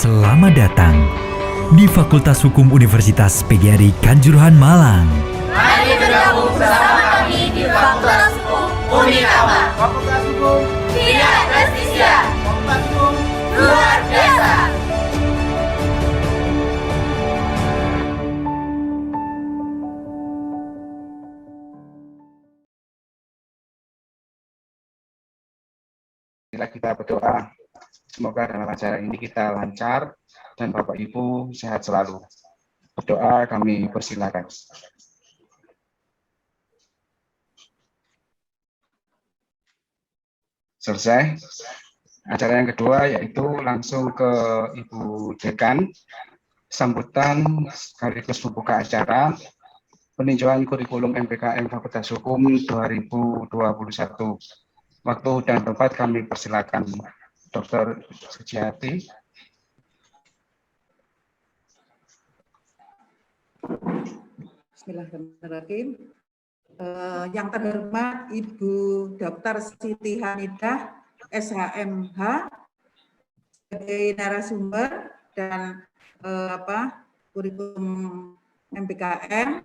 Selamat datang di Fakultas Hukum Universitas PGRI Kanjuruhan Malang. Mari bergabung bersama kami di Fakultas Hukum Unitama. Fakultas Hukum Tidak presisia, Fakultas Hukum luar biasa. Kita berdoa, semoga dalam acara ini kita lancar dan Bapak Ibu sehat selalu. Berdoa kami persilakan. Selesai. Acara yang kedua yaitu langsung ke Ibu Dekan, sambutan sekaligus membuka acara peninjauan kurikulum MPKM Fakultas Hukum 2021. Waktu dan tempat kami persilakan Dr. Suciati. Bismillahirrahmanirrahim. Yang terhormat Ibu Dr. Siti Hamidah, SHMH, sebagai narasumber dan kurikulum MPKM,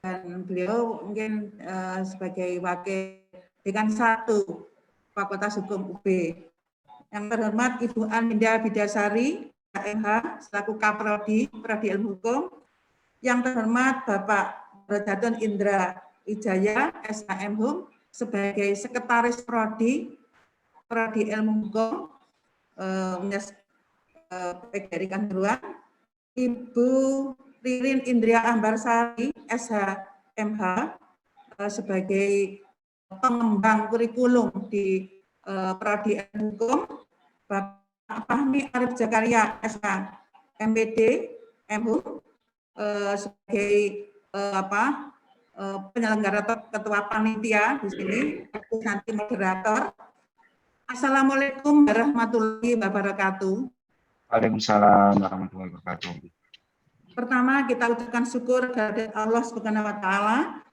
dan beliau mungkin sebagai wakil Dekan 1 Fakultas Hukum UB. Yang terhormat Ibu Aninda Bidasari, SHMH, selaku Kaprodi, Prodi Ilmu Hukum. Yang terhormat Bapak Rojatun Indra Wijaya, SHM Hum, sebagai Sekretaris Prodi Ilmu Hukum PGRI Kanjuruhan. Ibu Ririn Indria Ambarsari, SHMH, sebagai pengembang kurikulum di Prodi Ilmu Hukum. Bapak Fahmi Arif Zakaria, SHMPD MHum, sebagai penyelenggara atau ketua panitia di sini, nanti moderator. Assalamualaikum warahmatullahi wabarakatuh. Waalaikumsalam warahmatullahi wabarakatuh. Pertama, kita ucapkan syukur kepada Allah Subhanahu wa Ta'ala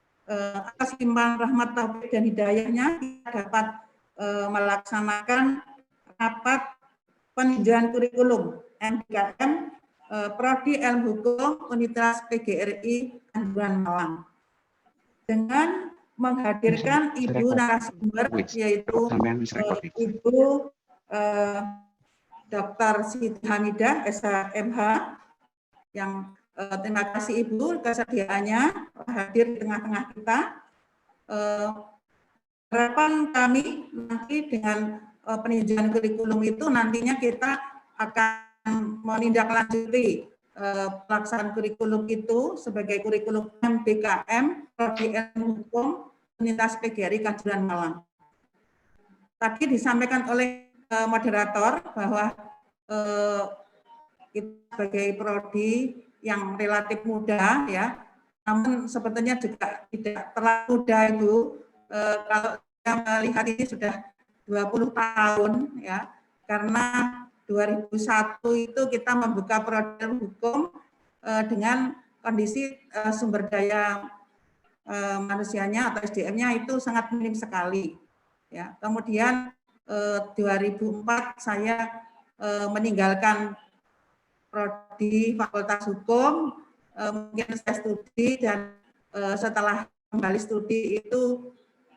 atas limpahan rahmat taufik dan hidayahnya kita dapat melaksanakan rapat peninjauan kurikulum MPKM Prodi Ilmu Hukum Universitas PGRI Kanjuruhan Malang dengan menghadirkan Ibu narasumber, yaitu Ibu Dr. Siti Hamidah, SHMH, yang terima kasih Ibu kesediaannya hadir di tengah-tengah kita. Harapan kami nanti dengan peninjauan kurikulum itu nantinya kita akan menindaklanjuti pelaksanaan kurikulum itu sebagai kurikulum MPKM Prodi Ilmu Hukum Universitas PGRI Kanjuruhan Malang. Tadi disampaikan oleh moderator bahwa kita sebagai prodi yang relatif muda ya, namun sebetulnya juga tidak terlalu muda Ibu. Kalau kita melihat ini sudah 20 tahun ya, karena 2001 itu kita membuka prodi hukum dengan kondisi sumber daya manusianya atau SDM-nya itu sangat minim sekali. Ya, kemudian 2004 saya meninggalkan prodi Fakultas Hukum, mungkin saya studi dan setelah kembali studi itu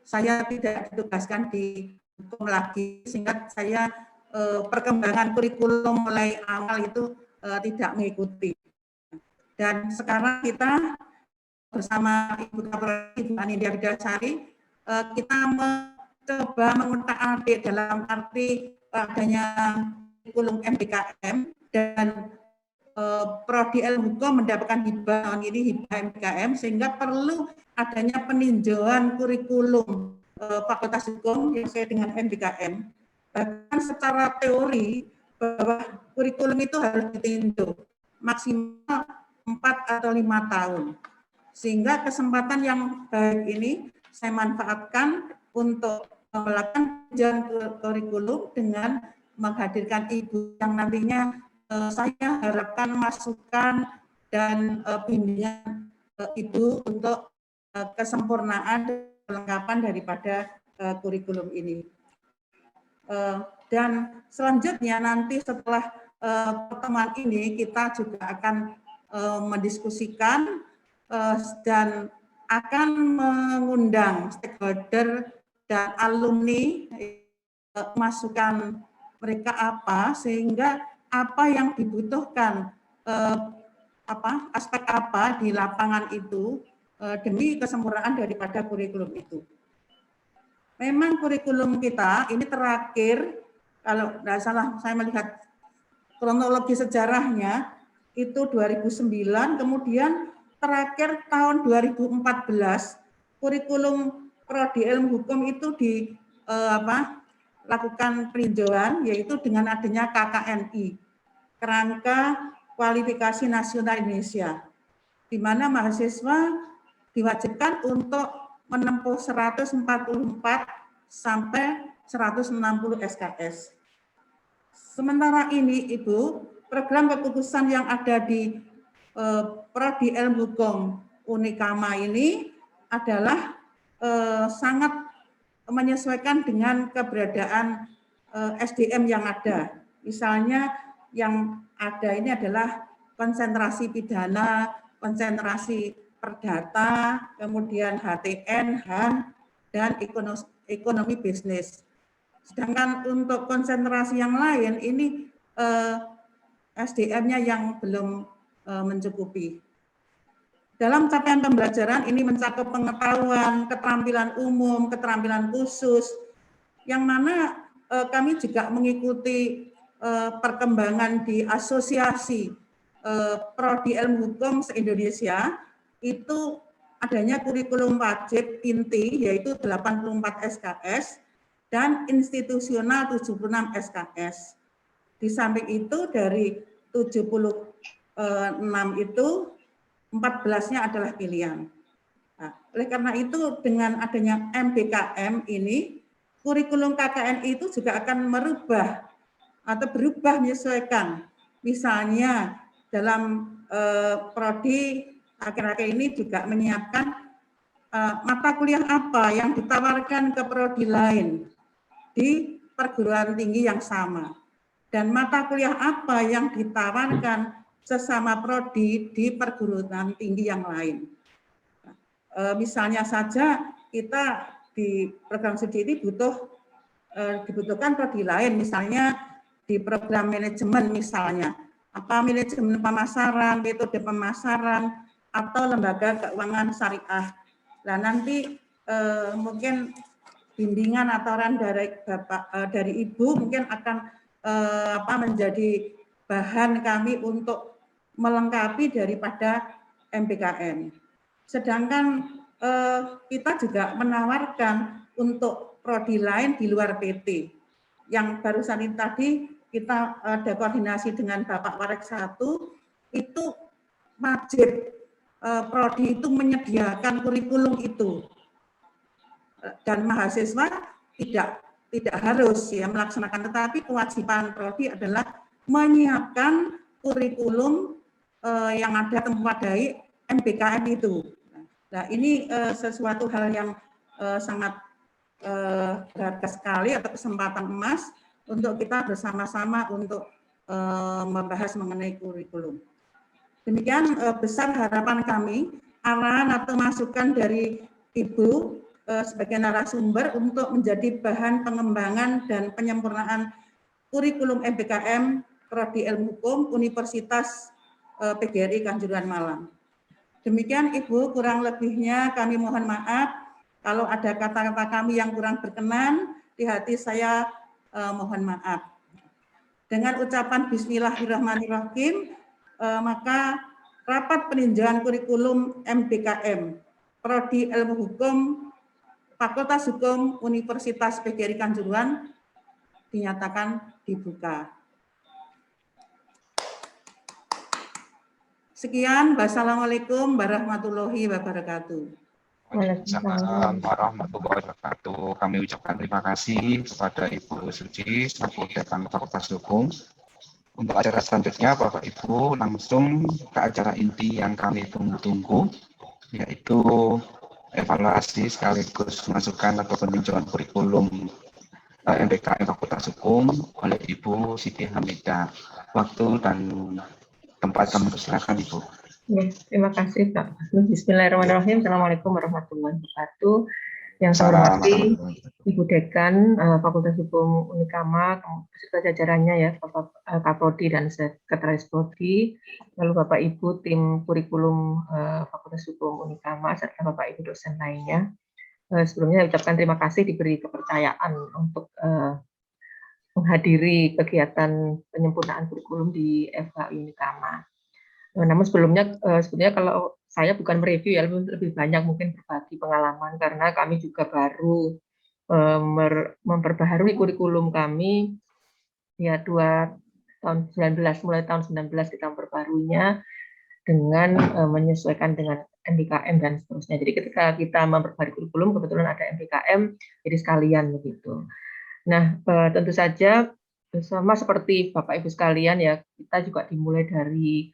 saya tidak ditugaskan di hukum lagi, sehingga saya perkembangan kurikulum mulai awal itu tidak mengikuti. Dan sekarang kita bersama Ibu Kaprodi, Ibu Aninda Bidasari, kita mencoba mengutak-atik dalam arti adanya kurikulum MPKM dan Prodi Ilmu Hukum mendapatkan hibah tahun ini, hibah MPKM, sehingga perlu adanya peninjauan kurikulum Fakultas Hukum yang sesuai dengan MPKM. Bahkan secara teori bahwa kurikulum itu harus ditinjau maksimal 4 atau 5 tahun. Sehingga kesempatan yang baik ini saya manfaatkan untuk melakukan peninjauan kurikulum dengan menghadirkan Ibu yang nantinya saya harapkan masukan dan bimbingan Ibu untuk kesempurnaan dan kelengkapan daripada kurikulum ini. Dan selanjutnya nanti setelah pertemuan ini kita juga akan mendiskusikan dan akan mengundang stakeholder dan alumni masukan mereka apa, sehingga apa yang dibutuhkan, aspek apa di lapangan itu demi kesempurnaan daripada kurikulum itu. Memang kurikulum kita ini terakhir, kalau tidak salah saya melihat kronologi sejarahnya itu 2009, kemudian terakhir tahun 2014 kurikulum prodi ilmu hukum itu lakukan peninjauan, yaitu dengan adanya KKNI, Kerangka Kualifikasi Nasional Indonesia, di mana mahasiswa diwajibkan untuk menempuh 144 sampai 160 SKS. Sementara ini, Ibu, program keputusan yang ada di Prodi Ilmu Hukum Unikama ini adalah sangat menyesuaikan dengan keberadaan SDM yang ada. Misalnya yang ada ini adalah konsentrasi pidana, konsentrasi perdata, kemudian HTN, HAM, dan ekonomi bisnis. Sedangkan untuk konsentrasi yang lain ini SDM-nya yang belum mencukupi. Dalam capaian pembelajaran ini mencakup pengetahuan, keterampilan umum, keterampilan khusus, yang mana kami juga mengikuti perkembangan di asosiasi Prodi Ilmu Hukum se-Indonesia, itu adanya kurikulum wajib inti yaitu 84 SKS dan institusional 76 SKS. Di samping itu dari 76 itu 14-nya adalah pilihan. Nah, oleh karena itu dengan adanya MBKM ini, kurikulum KKNI itu juga akan merubah atau berubah menyesuaikan. Misalnya dalam prodi akhir-akhir ini juga menyiapkan mata kuliah apa yang ditawarkan ke prodi lain di perguruan tinggi yang sama. Dan mata kuliah apa yang ditawarkan sesama prodi di perguruan tinggi yang lain. Misalnya saja kita di program studi ini dibutuhkan prodi lain, misalnya di program manajemen misalnya, manajemen pemasaran, metode pemasaran, atau lembaga keuangan syariah. Nah nanti mungkin bimbingan atau arahan dari Ibu mungkin akan menjadi bahan kami untuk melengkapi daripada MBKM. Sedangkan kita juga menawarkan untuk prodi lain di luar PT. Yang barusan ini tadi kita ada koordinasi dengan Bapak Warek 1, itu wajib prodi itu menyediakan kurikulum itu. Dan mahasiswa tidak harus ya melaksanakan, tetapi kewajiban prodi adalah menyiapkan kurikulum yang ada memadai MBKM itu. Nah, ini sesuatu hal yang sangat berharga sekali atau kesempatan emas untuk kita bersama-sama untuk membahas mengenai kurikulum. Demikian besar harapan kami, arahan atau masukan dari Ibu sebagai narasumber untuk menjadi bahan pengembangan dan penyempurnaan kurikulum MBKM Prodi Ilmu Hukum Universitas PGRI Kanjuruhan Malang. Demikian Ibu, kurang lebihnya kami mohon maaf kalau ada kata-kata kami yang kurang berkenan, di hati saya mohon maaf. Dengan ucapan Bismillahirrahmanirrahim, maka rapat peninjauan kurikulum MBKM Prodi Ilmu Hukum Fakultas Hukum Universitas PGRI Kanjuruhan dinyatakan dibuka. Sekian, wassalamualaikum warahmatullahi wabarakatuh. Waalaikumsalam warahmatullahi wabarakatuh. Kami ucapkan terima kasih kepada Ibu Suci selaku Dekan Fakultas Hukum. Untuk acara selanjutnya, Bapak Ibu langsung ke acara inti yang kami tunggu-tunggu, yaitu evaluasi sekaligus masukan atau peninjauan kurikulum MBKM Fakultas Hukum oleh Ibu Siti Hamidah. waktu dan tempat kami persilakan Ibu. Ya, terima kasih Pak. Bismillahirrahmanirrahim. Assalamualaikum warahmatullahi wabarakatuh. Yang saya hormati Ibu Dekan Fakultas Hukum Unikama, beserta jajarannya ya, Kaprodi dan Sekretaris Prodi, lalu Bapak Ibu tim kurikulum Fakultas Hukum Unikama serta Bapak Ibu dosen lainnya. Sebelumnya saya ucapkan terima kasih diberi kepercayaan untuk menghadiri kegiatan penyempurnaan kurikulum di FH Unikama. Namun sebelumnya kalau saya bukan mereview ya, lebih banyak mungkin berbagi pengalaman karena kami juga baru memperbaharui kurikulum kami ya mulai tahun 19 kita memperbaharuinya dengan menyesuaikan dengan MBKM dan seterusnya. Jadi ketika kita memperbaharui kurikulum kebetulan ada MBKM jadi sekalian begitu. Nah, tentu saja sama seperti Bapak Ibu sekalian ya, kita juga dimulai dari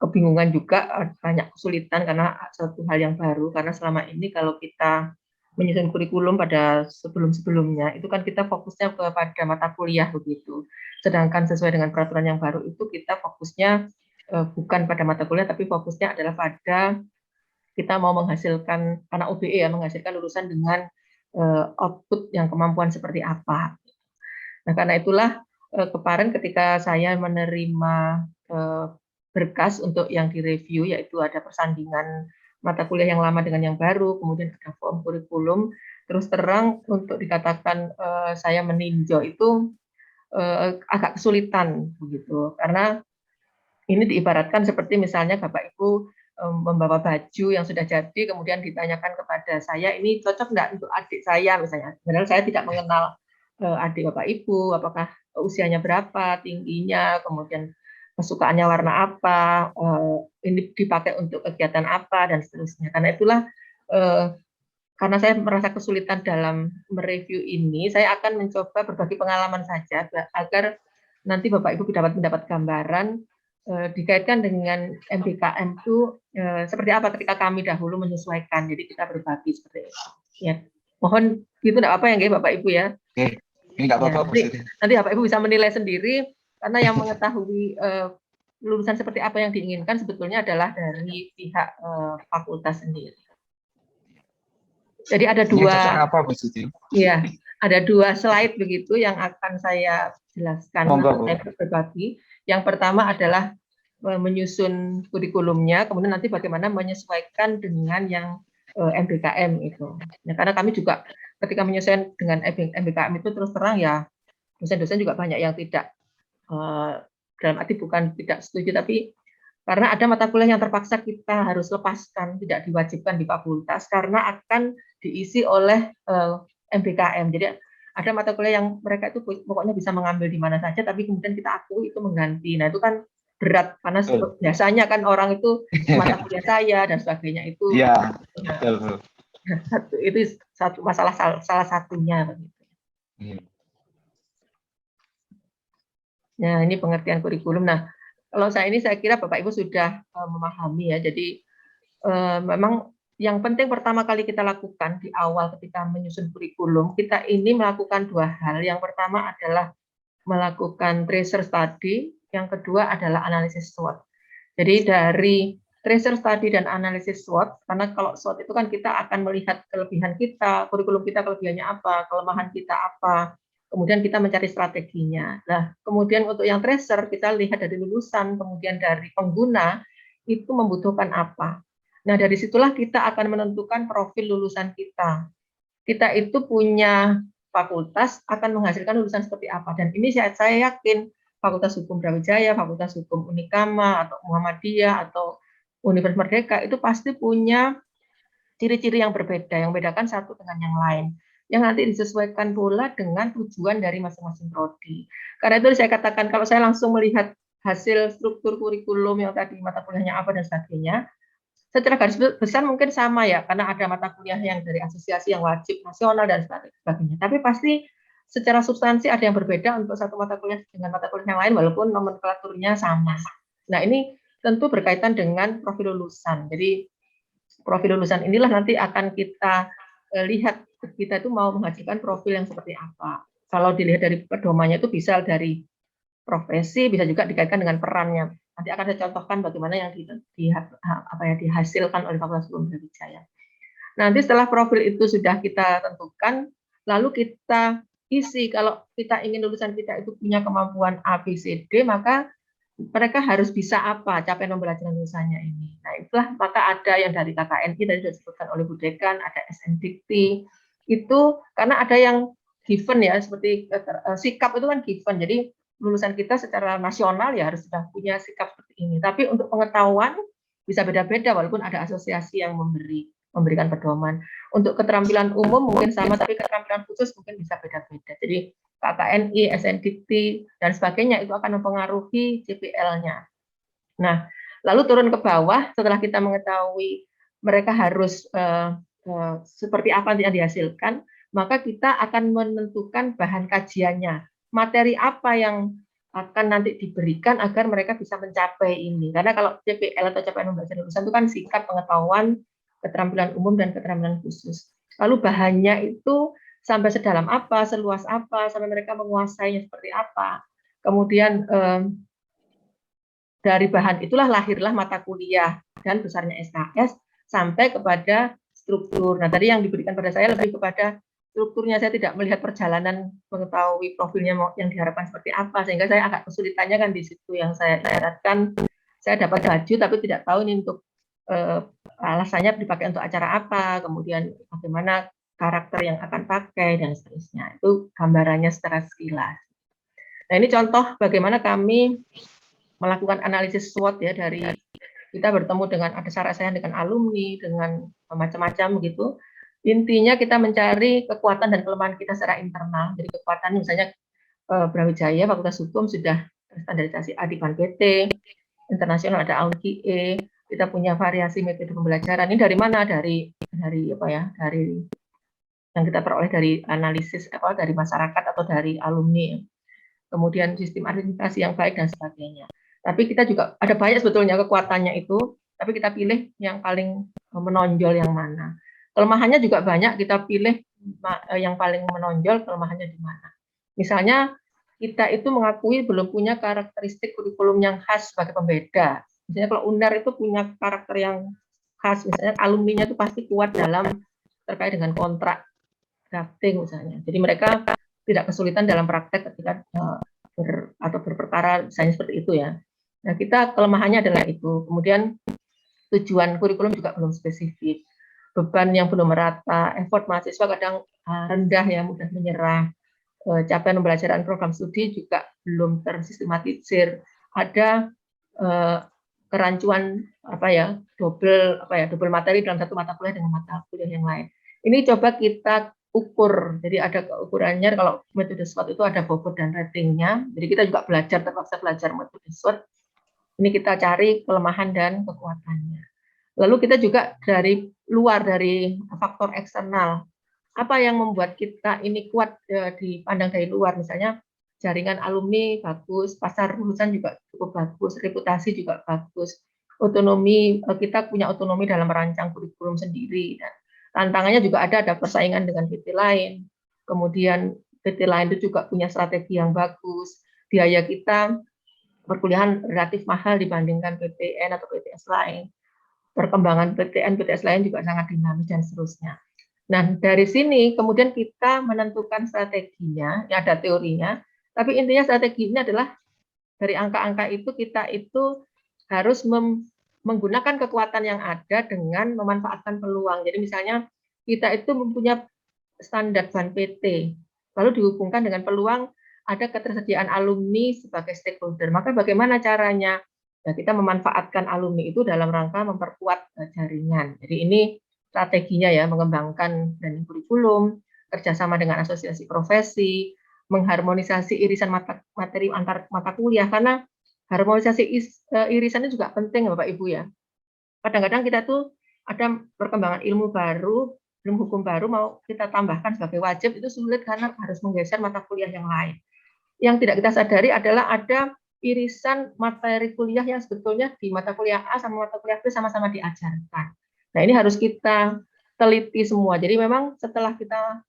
kebingungan juga, banyak kesulitan karena suatu hal yang baru, karena selama ini kalau kita menyusun kurikulum pada sebelum-sebelumnya itu kan kita fokusnya kepada mata kuliah begitu, sedangkan sesuai dengan peraturan yang baru itu kita fokusnya bukan pada mata kuliah tapi fokusnya adalah pada kita mau menghasilkan anak UBE ya, menghasilkan lulusan dengan output yang kemampuan seperti apa. Nah karena itulah kemarin ketika saya menerima berkas untuk yang direview, yaitu ada persandingan mata kuliah yang lama dengan yang baru, kemudian ada form kurikulum, terus terang untuk dikatakan saya meninjau itu agak kesulitan begitu, karena ini diibaratkan seperti misalnya Bapak Ibu membawa baju yang sudah jadi, kemudian ditanyakan kepada saya, ini cocok nggak untuk adik saya misalnya, padahal saya tidak mengenal adik Bapak Ibu, apakah usianya berapa, tingginya, kemudian kesukaannya warna apa, ini dipakai untuk kegiatan apa, dan seterusnya. Karena itulah, karena saya merasa kesulitan dalam mereview ini, saya akan mencoba berbagi pengalaman saja, agar nanti Bapak Ibu dapat mendapat gambaran, dikaitkan dengan MBKM itu, seperti apa ketika kami dahulu menyesuaikan, jadi kita berbagi seperti itu. Ya. Mohon itu tidak apa ya Bapak Ibu ya. Oke, ini nggak apa-apa. Ya, nanti Bapak Ibu bisa menilai sendiri, karena yang mengetahui lulusan seperti apa yang diinginkan sebetulnya adalah dari pihak fakultas sendiri. Jadi ada dua slide begitu yang akan saya jelaskan, saya berbagi. Yang pertama adalah menyusun kurikulumnya, kemudian nanti bagaimana menyesuaikan dengan yang MBKM itu. Nah, karena kami juga ketika menyesuaikan dengan MBKM itu terus terang ya, dosen-dosen juga banyak yang tidak dalam arti bukan tidak setuju, tapi karena ada mata kuliah yang terpaksa kita harus lepaskan, tidak diwajibkan di fakultas karena akan diisi oleh MBKM. Jadi ada mata kuliah yang mereka itu pokoknya bisa mengambil di mana saja, tapi kemudian kita akui itu mengganti. Nah itu kan berat, karena biasanya kan orang itu mata kuliah saya dan sebagainya itu. Iya, betul. Itu satu masalah, salah satunya begitu. Nah, ini pengertian kurikulum. Nah, kalau saya kira Bapak Ibu sudah memahami ya. Jadi memang yang penting pertama kali kita lakukan di awal ketika menyusun kurikulum, kita ini melakukan dua hal. Yang pertama adalah melakukan tracer study, yang kedua adalah analisis SWOT. Jadi dari tracer study dan analisis SWOT, karena kalau SWOT itu kan kita akan melihat kelebihan kita, kurikulum kita kelebihannya apa, kelemahan kita apa, kemudian kita mencari strateginya. Nah, kemudian untuk yang tracer, kita lihat dari lulusan, kemudian dari pengguna, itu membutuhkan apa. Nah, dari situlah kita akan menentukan profil lulusan kita. Kita itu punya fakultas akan menghasilkan lulusan seperti apa. Dan ini saya yakin Fakultas Hukum Brawijaya, Fakultas Hukum Unikama, atau Muhammadiyah, atau Universitas Merdeka, itu pasti punya ciri-ciri yang berbeda, yang membedakan satu dengan yang lain, yang nanti disesuaikan pula dengan tujuan dari masing-masing prodi. Karena itu saya katakan, kalau saya langsung melihat hasil struktur kurikulum yang tadi mata kuliahnya apa dan sebagainya, secara garis besar mungkin sama ya, karena ada mata kuliah yang dari asosiasi yang wajib nasional dan sebagainya. Tapi pasti secara substansi ada yang berbeda untuk satu mata kuliah dengan mata kuliah yang lain, walaupun nomenklaturnya sama. Nah ini tentu berkaitan dengan profil lulusan. Jadi profil lulusan inilah nanti akan kita lihat, kita itu mau menghasilkan profil yang seperti apa. Kalau dilihat dari pedomannya itu bisa dari profesi, bisa juga dikaitkan dengan perannya. Nanti akan saya contohkan bagaimana yang dihasilkan oleh Fakultas Hukum Brawijaya. Nanti setelah profil itu sudah kita tentukan, lalu kita isi. Kalau kita ingin lulusan kita itu punya kemampuan A, B, C, D, maka mereka harus bisa apa capaian pembelajaran lulusannya ini. Nah, itulah maka ada yang dari KKNI tadi sudah disebutkan oleh Bu Dekan, ada SNDikti. Itu karena ada yang given ya, seperti sikap itu kan given. Jadi lulusan kita secara nasional ya harus sudah punya sikap seperti ini. Tapi untuk pengetahuan bisa beda-beda walaupun ada asosiasi yang memberikan pedoman. Untuk keterampilan umum mungkin sama, tapi keterampilan khusus mungkin bisa beda-beda. Jadi KKNI, SNDikti, dan sebagainya itu akan mempengaruhi CPL-nya. Nah, lalu turun ke bawah setelah kita mengetahui mereka harus seperti apa yang dihasilkan, maka kita akan menentukan bahan kajiannya, materi apa yang akan nanti diberikan agar mereka bisa mencapai ini. Karena kalau CPL atau capaian pembelajaran lulusan itu kan sikap, pengetahuan, keterampilan umum, dan keterampilan khusus. Lalu bahannya itu sampai sedalam apa, seluas apa, sampai mereka menguasainya seperti apa. Kemudian dari bahan itulah lahirlah mata kuliah dan besarnya SKS sampai kepada struktur. Nah, tadi yang diberikan pada saya lebih kepada strukturnya, saya tidak melihat perjalanan mengetahui profilnya yang diharapkan seperti apa, sehingga saya agak kesulitannya kan di situ yang saya ibaratkan. Saya dapat baju tapi tidak tahu ini untuk alasannya dipakai untuk acara apa, kemudian bagaimana karakter yang akan pakai, dan seterusnya. Itu gambarannya secara sekilas. Nah, ini contoh bagaimana kami melakukan analisis SWOT ya, dari kita bertemu dengan ada saya dengan alumni, dengan macam-macam begitu. Intinya kita mencari kekuatan dan kelemahan kita secara internal. Jadi kekuatan misalnya Brawijaya Fakultas Hukum sudah standarisasi A di Ban PT, internasional ada AUNQIE, kita punya variasi metode pembelajaran. Ini dari mana? Dari apa ya? Dari yang kita peroleh dari analisis dari masyarakat atau dari alumni. Kemudian sistem administrasi yang baik dan sebagainya. Tapi kita juga ada banyak sebetulnya kekuatannya itu, tapi kita pilih yang paling menonjol yang mana. Kelemahannya juga banyak, kita pilih yang paling menonjol kelemahannya di mana. Misalnya kita itu mengakui belum punya karakteristik kurikulum yang khas sebagai pembeda. Misalnya kalau UNER itu punya karakter yang khas, misalnya alumninya itu pasti kuat dalam terkait dengan kontrak drafting misalnya. Jadi mereka tidak kesulitan dalam praktek ketika berperkara misalnya seperti itu ya. Nah, kita kelemahannya adalah itu. Kemudian tujuan kurikulum juga belum spesifik. Beban yang belum merata, effort mahasiswa kadang rendah ya, mudah menyerah. Capaian pembelajaran program studi juga belum tersistematisir. Ada kerancuan double materi dalam satu mata kuliah dengan mata kuliah yang lain. Ini coba kita ukur, jadi ada ukurannya. Kalau metode SWOT itu ada bobot dan ratingnya. Jadi kita juga terpaksa belajar metode SWOT. Ini kita cari kelemahan dan kekuatannya. Lalu kita juga dari luar, dari faktor eksternal, apa yang membuat kita ini kuat dipandang dari luar, misalnya jaringan alumni bagus, pasar lulusan juga cukup bagus, reputasi juga bagus, otonomi, kita punya otonomi dalam merancang kurikulum sendiri. Dan tantangannya juga ada persaingan dengan PT lain, kemudian PT lain itu juga punya strategi yang bagus, biaya kita perkuliahan relatif mahal dibandingkan PTN atau PTS lain, perkembangan PTN, PTS lain juga sangat dinamis dan seterusnya. Nah, dari sini kemudian kita menentukan strateginya, ya ada teorinya, tapi intinya strateginya adalah dari angka-angka itu kita itu harus menggunakan kekuatan yang ada dengan memanfaatkan peluang. Jadi misalnya kita itu mempunyai standar Ban PT, lalu dihubungkan dengan peluang ada ketersediaan alumni sebagai stakeholder. Maka bagaimana caranya? Ya, kita memanfaatkan alumni itu dalam rangka memperkuat jaringan. Jadi ini strateginya ya, mengembangkan dan kurikulum, kerjasama dengan asosiasi profesi, mengharmonisasi irisan materi antar mata kuliah, karena harmonisasi irisannya juga penting Bapak Ibu ya. Kadang-kadang kita tuh ada perkembangan ilmu baru, ilmu hukum baru mau kita tambahkan sebagai wajib, itu sulit karena harus menggeser mata kuliah yang lain. Yang tidak kita sadari adalah ada irisan materi kuliah yang sebetulnya di mata kuliah A sama mata kuliah B sama-sama diajarkan. Nah, ini harus kita teliti semua. Jadi memang setelah kita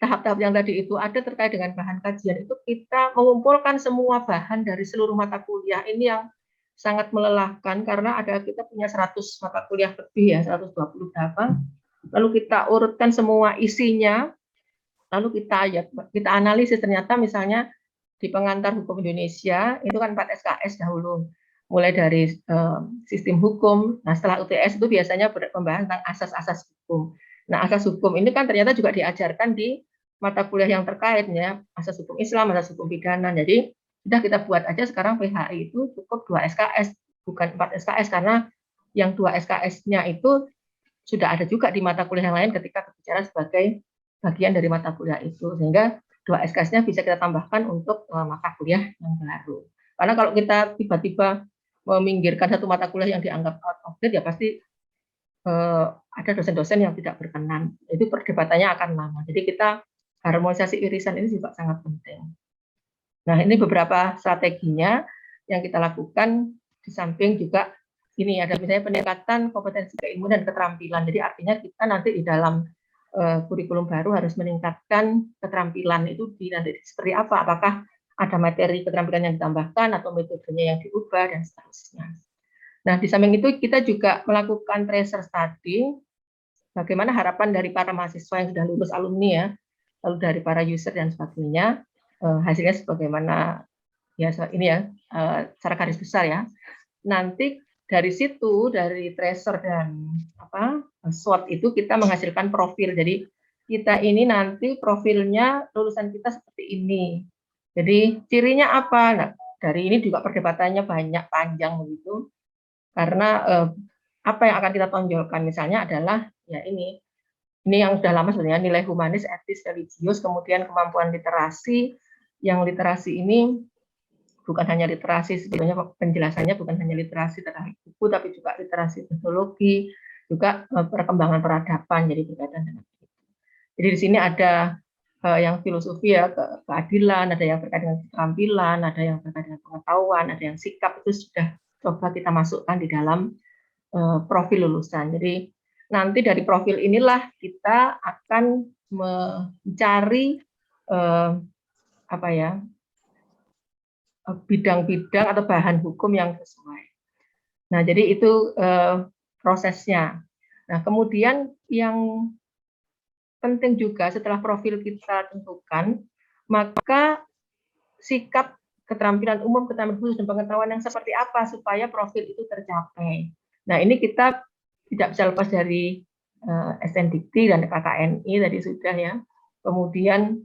tahap-tahap yang tadi itu ada terkait dengan bahan kajian itu kita mengumpulkan semua bahan dari seluruh mata kuliah ini yang sangat melelahkan karena kita punya 100 mata kuliah lebih ya, 128. Lalu kita urutkan semua isinya, lalu kita analisis ternyata misalnya di pengantar hukum Indonesia itu kan 4 SKS dahulu, mulai dari sistem hukum. Nah, setelah UTS itu biasanya pembahasan tentang asas-asas hukum. Nah, asas hukum ini kan ternyata juga diajarkan di mata kuliah yang terkait ya, asas hukum Islam, asas hukum pidana. Jadi sudah kita buat aja sekarang PHI itu cukup 2 SKS, bukan 4 SKS, karena yang 2 SKS-nya itu sudah ada juga di mata kuliah yang lain ketika berbicara sebagai bagian dari mata kuliah itu, sehingga 2 SKS-nya bisa kita tambahkan untuk mata kuliah yang baru. Karena kalau kita tiba-tiba meminggirkan satu mata kuliah yang dianggap out of date, ya pasti ada dosen-dosen yang tidak berkenan. Itu perdebatannya akan lama. Jadi kita harmonisasi irisan ini juga sangat penting. Nah, ini beberapa strateginya yang kita lakukan, di samping juga ini ada misalnya peningkatan kompetensi keilmuan dan keterampilan. Jadi artinya kita nanti di dalam kurikulum baru harus meningkatkan keterampilan itu nanti seperti apa? Apakah ada materi keterampilan yang ditambahkan atau metodenya yang diubah dan seterusnya. Nah, di samping itu kita juga melakukan tracer study, bagaimana harapan dari para mahasiswa yang sudah lulus alumni ya, lalu dari para user dan sebagainya, hasilnya sebagaimana ya ini ya, secara garis besar ya. Nanti dari situ, dari tracer dan SWOT itu kita menghasilkan profil. Jadi kita ini nanti profilnya lulusan kita seperti ini. Jadi cirinya apa? Nah, dari ini juga perdebatannya banyak, panjang begitu. Karena apa yang akan kita tonjolkan misalnya adalah ya ini yang sudah lama sebenarnya, nilai humanis, etis, religius, kemudian kemampuan literasi. Yang literasi ini bukan hanya literasi, sebetulnya penjelasannya bukan hanya literasi terhadap buku, tapi juga literasi teknologi, juga perkembangan peradaban, jadi berkaitan dengan itu. Jadi di sini ada yang filosofi ya, keadilan, ada yang terkait dengan keterampilan, ada yang terkait dengan pengetahuan, ada yang sikap, itu sudah coba kita masukkan di dalam profil lulusan. Jadi nanti dari profil inilah kita akan mencari bidang-bidang atau bahan hukum yang sesuai. Nah, jadi itu prosesnya. Nah, kemudian yang penting juga setelah profil kita tentukan, maka sikap, keterampilan umum, keterampilan khusus, dan pengetahuan yang seperti apa supaya profil itu tercapai. Nah, ini kita tidak bisa lepas dari SNDikti dan KKNI tadi sudah ya. Kemudian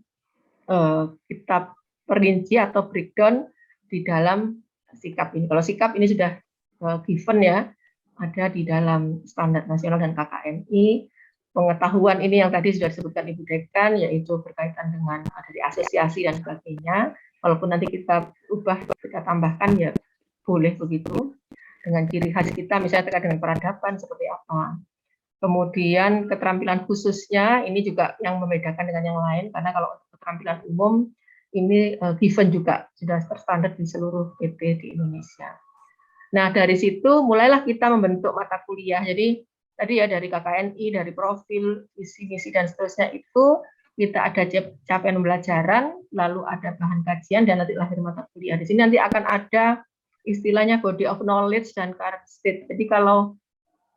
kita perinci atau breakdown di dalam sikap ini. Kalau sikap ini sudah given ya, ada di dalam standar nasional dan KKNI. Pengetahuan ini yang tadi sudah disebutkan Ibu Dekan, yaitu berkaitan dengan dari asosiasi dan sebagainya. Walaupun nanti kita ubah, kita tambahkan ya boleh begitu. Dengan ciri khas kita misalnya terkait dengan peradaban seperti apa. Kemudian keterampilan khususnya ini juga yang membedakan dengan yang lain, karena kalau keterampilan umum ini given juga sudah terstandar di seluruh PP di Indonesia. Nah, dari situ mulailah kita membentuk mata kuliah. Jadi tadi ya dari KKNI, dari profil, visi misi dan seterusnya itu kita ada capaian pembelajaran, lalu ada bahan kajian dan nanti lahir mata kuliah. Di sini nanti akan ada istilahnya body of knowledge dan current state. Jadi kalau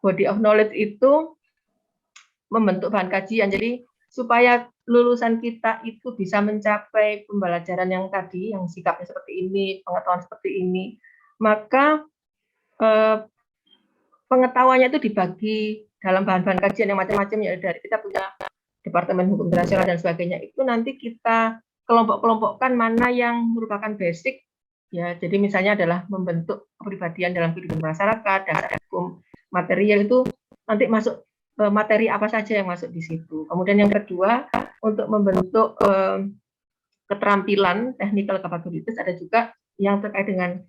body of knowledge itu membentuk bahan kajian. Jadi supaya lulusan kita itu bisa mencapai pembelajaran yang tadi, yang sikapnya seperti ini, pengetahuan seperti ini, maka pengetahuannya itu dibagi dalam bahan-bahan kajian yang macam-macam ya, dari kita punya Departemen Hukum Internasional dan sebagainya, itu nanti kita kelompok-kelompokkan mana yang merupakan basic ya. Jadi misalnya adalah membentuk kepribadian dalam kehidupan masyarakat, dan hukum material itu nanti masuk materi apa saja yang masuk di situ. Kemudian yang kedua, untuk membentuk keterampilan technical capabilities, ada juga yang terkait dengan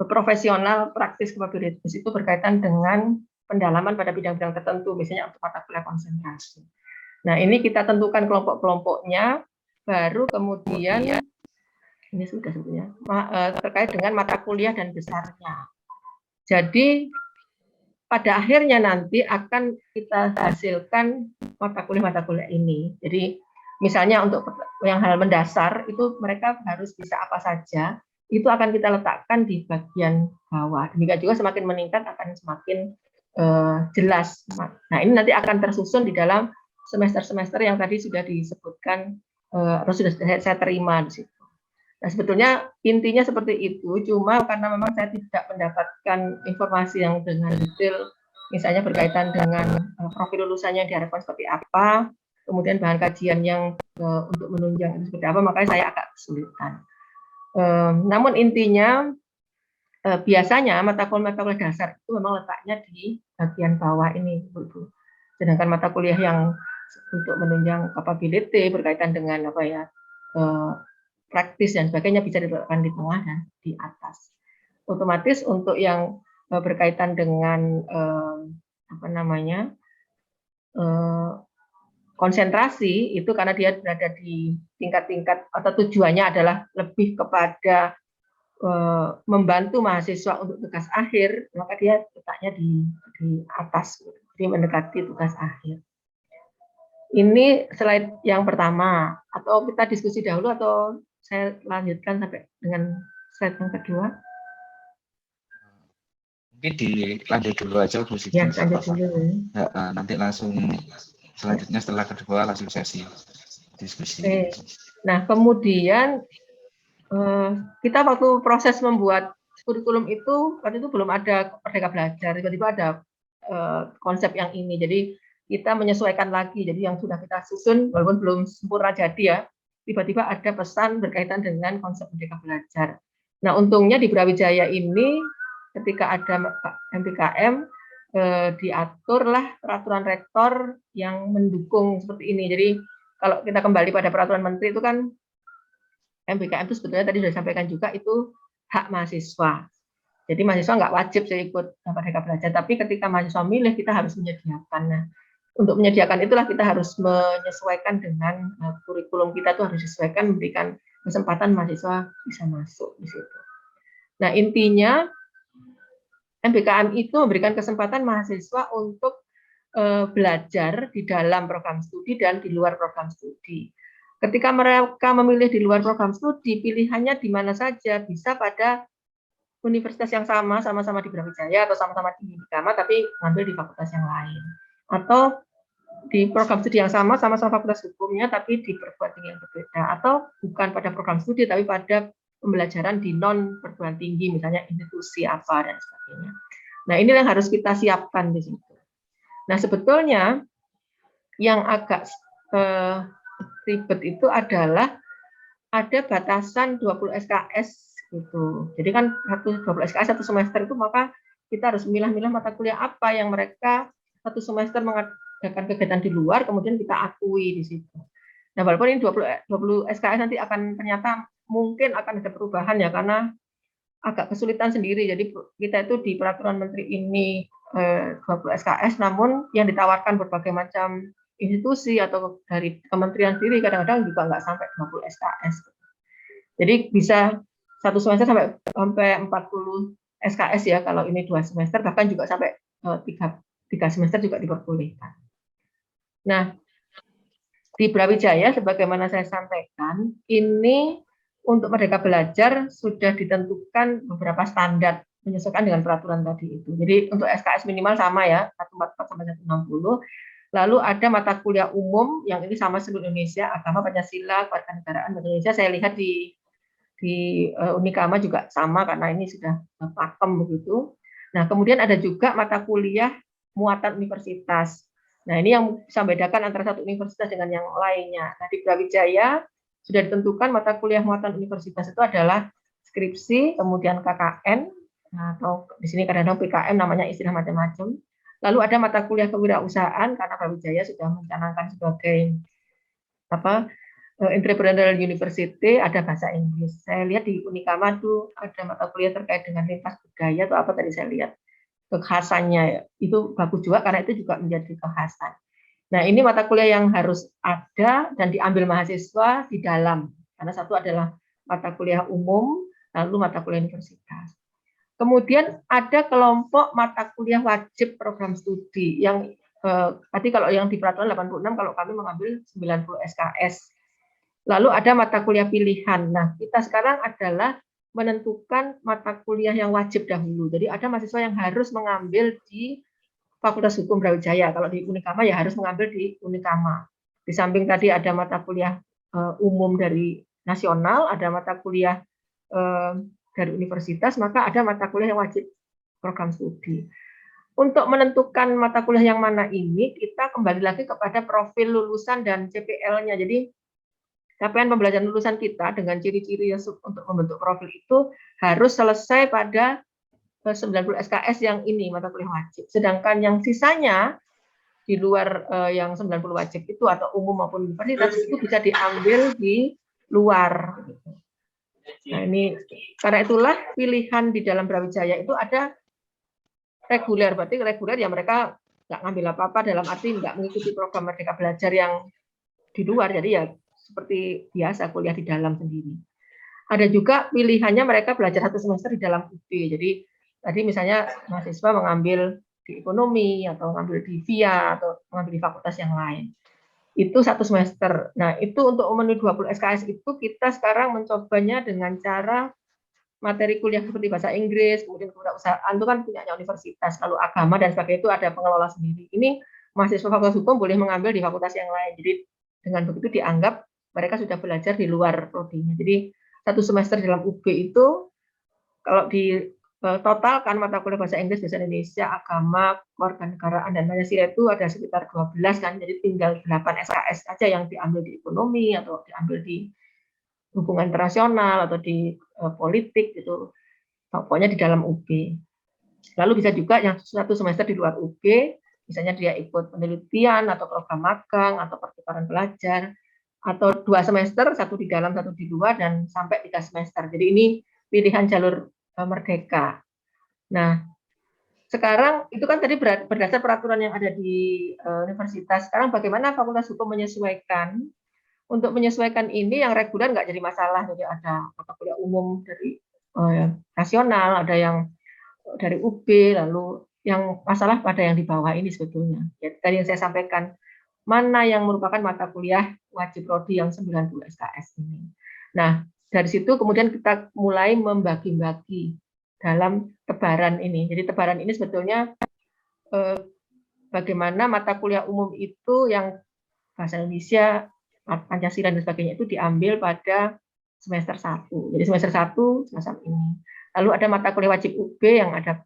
profesional praktis capabilities, itu berkaitan dengan pendalaman pada bidang-bidang tertentu, misalnya untuk mata kuliah konsentrasi. Nah, ini kita tentukan kelompok-kelompoknya, baru kemudian ini sudah sebetulnya terkait dengan mata kuliah dan besarnya. Jadi pada akhirnya nanti akan kita hasilkan mata kuliah ini. Jadi Misalnya untuk yang hal mendasar itu mereka harus bisa apa saja, itu akan kita letakkan di bagian bawah. Demikian juga semakin meningkat akan semakin jelas. Nah, ini nanti akan tersusun di dalam semester-semester yang tadi sudah disebutkan atau sudah saya terima di situ. Nah, sebetulnya intinya seperti itu, cuma karena memang saya tidak mendapatkan informasi yang dengan detail, misalnya berkaitan dengan profil lulusannya yang diharapkan seperti apa, kemudian bahan kajian yang untuk menunjang itu seperti apa, makanya saya agak kesulitan. Namun intinya biasanya mata kuliah dasar itu memang letaknya di bagian bawah ini, Bu. Sedangkan mata kuliah yang untuk menunjang capability berkaitan dengan apa ya, praktis dan sebagainya bisa diletakkan di tengah dan di atas. Otomatis untuk yang berkaitan dengan apa namanya, konsentrasi itu karena dia berada di tingkat-tingkat atau tujuannya adalah lebih kepada membantu mahasiswa untuk tugas akhir, maka dia letaknya di atas, jadi mendekati tugas akhir. Ini slide yang pertama, atau kita diskusi dahulu atau saya lanjutkan sampai dengan slide yang kedua? Mungkin dilanjut dulu aja Bu Siti. Ya, lanjut dulu. Nanti langsung selanjutnya setelah kedua langsung sesi diskusi. Oke. Nah, kemudian kita waktu proses membuat kurikulum itu, waktu itu belum ada Merdeka Belajar, tiba-tiba ada konsep yang ini. Jadi kita menyesuaikan lagi, jadi yang sudah kita susun, walaupun belum sempurna jadi ya, tiba-tiba ada pesan berkaitan dengan konsep Merdeka Belajar. Nah, untungnya di Brawijaya ini, ketika ada MBKM, diaturlah peraturan rektor yang mendukung seperti ini. Jadi kalau kita kembali pada peraturan menteri itu kan, MBKM itu sebetulnya tadi sudah disampaikan juga itu hak mahasiswa. Jadi mahasiswa nggak wajib saya ikut Merdeka Belajar, tapi ketika mahasiswa milih kita harus menyediakan. Nah, untuk menyediakan itulah kita harus menyesuaikan dengan kurikulum kita tuh harus disesuaikan, memberikan kesempatan mahasiswa bisa masuk di situ. Nah, intinya MBKM itu memberikan kesempatan mahasiswa untuk belajar di dalam program studi dan di luar program studi. Ketika mereka memilih di luar program studi, pilihannya di mana saja, bisa pada universitas yang sama-sama di Brawijaya atau sama-sama di Unikama, tapi ngambil di fakultas yang lain. Atau di program studi yang sama-sama fakultas hukumnya, tapi di perguruan tinggi yang berbeda. Atau bukan pada program studi, tapi pada pembelajaran di non-perguruan tinggi, misalnya institusi apa, dan sebagainya. Nah, ini yang harus kita siapkan di situ. Nah, sebetulnya yang agak ribet itu adalah ada batasan 20 SKS gitu. Jadi kan 20 SKS satu semester itu, maka kita harus milah-milah mata kuliah apa yang mereka satu semester mengadakan kegiatan di luar, kemudian kita akui di situ. Nah, walaupun ini 20 SKS nanti akan ternyata mungkin akan ada perubahan ya, karena agak kesulitan sendiri. Jadi kita itu di peraturan menteri ini 20 SKS, namun yang ditawarkan berbagai macam institusi atau dari kementerian sendiri kadang-kadang juga nggak sampai 20 SKS. Jadi bisa satu semester sampai 40 SKS ya, kalau ini 2 semester, bahkan juga sampai 3 semester juga diperbolehkan. Nah, di Brawijaya sebagaimana saya sampaikan, ini untuk Merdeka Belajar sudah ditentukan beberapa standar menyesuaikan dengan peraturan tadi itu. Jadi untuk SKS minimal sama ya, 144 sampai 160. Lalu ada mata kuliah umum yang ini sama seluruh Indonesia, agama, Pancasila, kewarganegaraan Indonesia. Saya lihat di Unikama juga sama karena ini sudah pakem begitu. Nah, kemudian ada juga mata kuliah muatan universitas. Nah, ini yang bisa membedakan antara satu universitas dengan yang lainnya. Nah, di Brawijaya sudah ditentukan mata kuliah muatan universitas itu adalah skripsi, kemudian KKN, atau di sini kadang-kadang PKM, namanya istilah macam-macam. Lalu ada mata kuliah kewirausahaan karena Brawijaya sudah mencanangkan sebagai entrepreneurial university, ada bahasa Inggris. Saya lihat di Unikama tuh ada mata kuliah terkait dengan lintas budaya atau apa tadi saya lihat kekhasannya, itu bagus juga karena itu juga menjadi kekhasan. Nah, ini mata kuliah yang harus ada dan diambil mahasiswa di dalam, karena satu adalah mata kuliah umum, lalu mata kuliah universitas. Kemudian ada kelompok mata kuliah wajib program studi yang tadi kalau yang di peraturan 86, kalau kami mengambil 90 SKS. Lalu ada mata kuliah pilihan. Nah, kita sekarang adalah menentukan mata kuliah yang wajib dahulu. Jadi ada mahasiswa yang harus mengambil di Fakultas Hukum Brawijaya. Kalau di Unikama ya harus mengambil di Unikama. Di samping tadi ada mata kuliah umum dari nasional, ada mata kuliah dari universitas, maka ada mata kuliah yang wajib program studi. Untuk menentukan mata kuliah yang mana ini, kita kembali lagi kepada profil lulusan dan CPL-nya. Jadi, capaian pembelajaran lulusan kita dengan ciri-ciri untuk membentuk profil itu harus selesai pada 90 SKS yang ini, mata kuliah wajib. Sedangkan yang sisanya, di luar yang 90 wajib itu, atau umum maupun universitas, itu bisa diambil di luar. Nah, ini karena itulah pilihan di dalam Brawijaya itu ada reguler, berarti reguler ya mereka nggak ngambil apa-apa, dalam arti nggak mengikuti program Merdeka Belajar yang di luar, jadi ya seperti biasa kuliah di dalam sendiri. Ada juga pilihannya mereka belajar 1 semester di dalam UB, jadi tadi misalnya mahasiswa mengambil di ekonomi, atau mengambil di VIA, atau mengambil di fakultas yang lain. Itu 1 semester. Nah, itu untuk memenuhi 20 SKS itu kita sekarang mencobanya dengan cara materi kuliah seperti bahasa Inggris, kemudian kewirausahaan itu kan punyanya universitas, lalu agama dan sebagainya itu ada pengelola sendiri. Ini mahasiswa Fakultas Hukum boleh mengambil di fakultas yang lain. Jadi dengan begitu dianggap mereka sudah belajar di luar prodinya. Jadi 1 semester dalam UB itu kalau di totalkan mata kuliah bahasa Inggris, bahasa Indonesia, agama, kewarganegaraan dan Pancasila itu ada sekitar 12 kan. Jadi tinggal 8 SKS saja yang diambil di ekonomi atau diambil di hubungan internasional atau di politik gitu, pokoknya di dalam UB. Lalu bisa juga yang 1 semester di luar UB, misalnya dia ikut penelitian atau program magang atau pertukaran pelajar, atau 2 semester, 1 di dalam 1 di luar, dan sampai 3 semester. Jadi ini pilihan jalur merdeka. Nah, sekarang itu kan tadi berdasar peraturan yang ada di universitas. Sekarang bagaimana Fakultas Hukum menyesuaikan? Untuk menyesuaikan ini yang reguler nggak jadi masalah, jadi ada mata kuliah umum dari nasional, ada yang dari UB, lalu yang masalah pada yang di bawah ini sebetulnya. Ya, tadi yang saya sampaikan, mana yang merupakan mata kuliah wajib prodi yang 90 SKS ini. Nah, dari situ kemudian kita mulai membagi-bagi dalam tebaran ini. Jadi tebaran ini sebetulnya bagaimana mata kuliah umum itu yang bahasa Indonesia, Pancasila dan sebagainya itu diambil pada semester 1. Jadi semester 1 semacam ini. Lalu ada mata kuliah wajib UB yang ada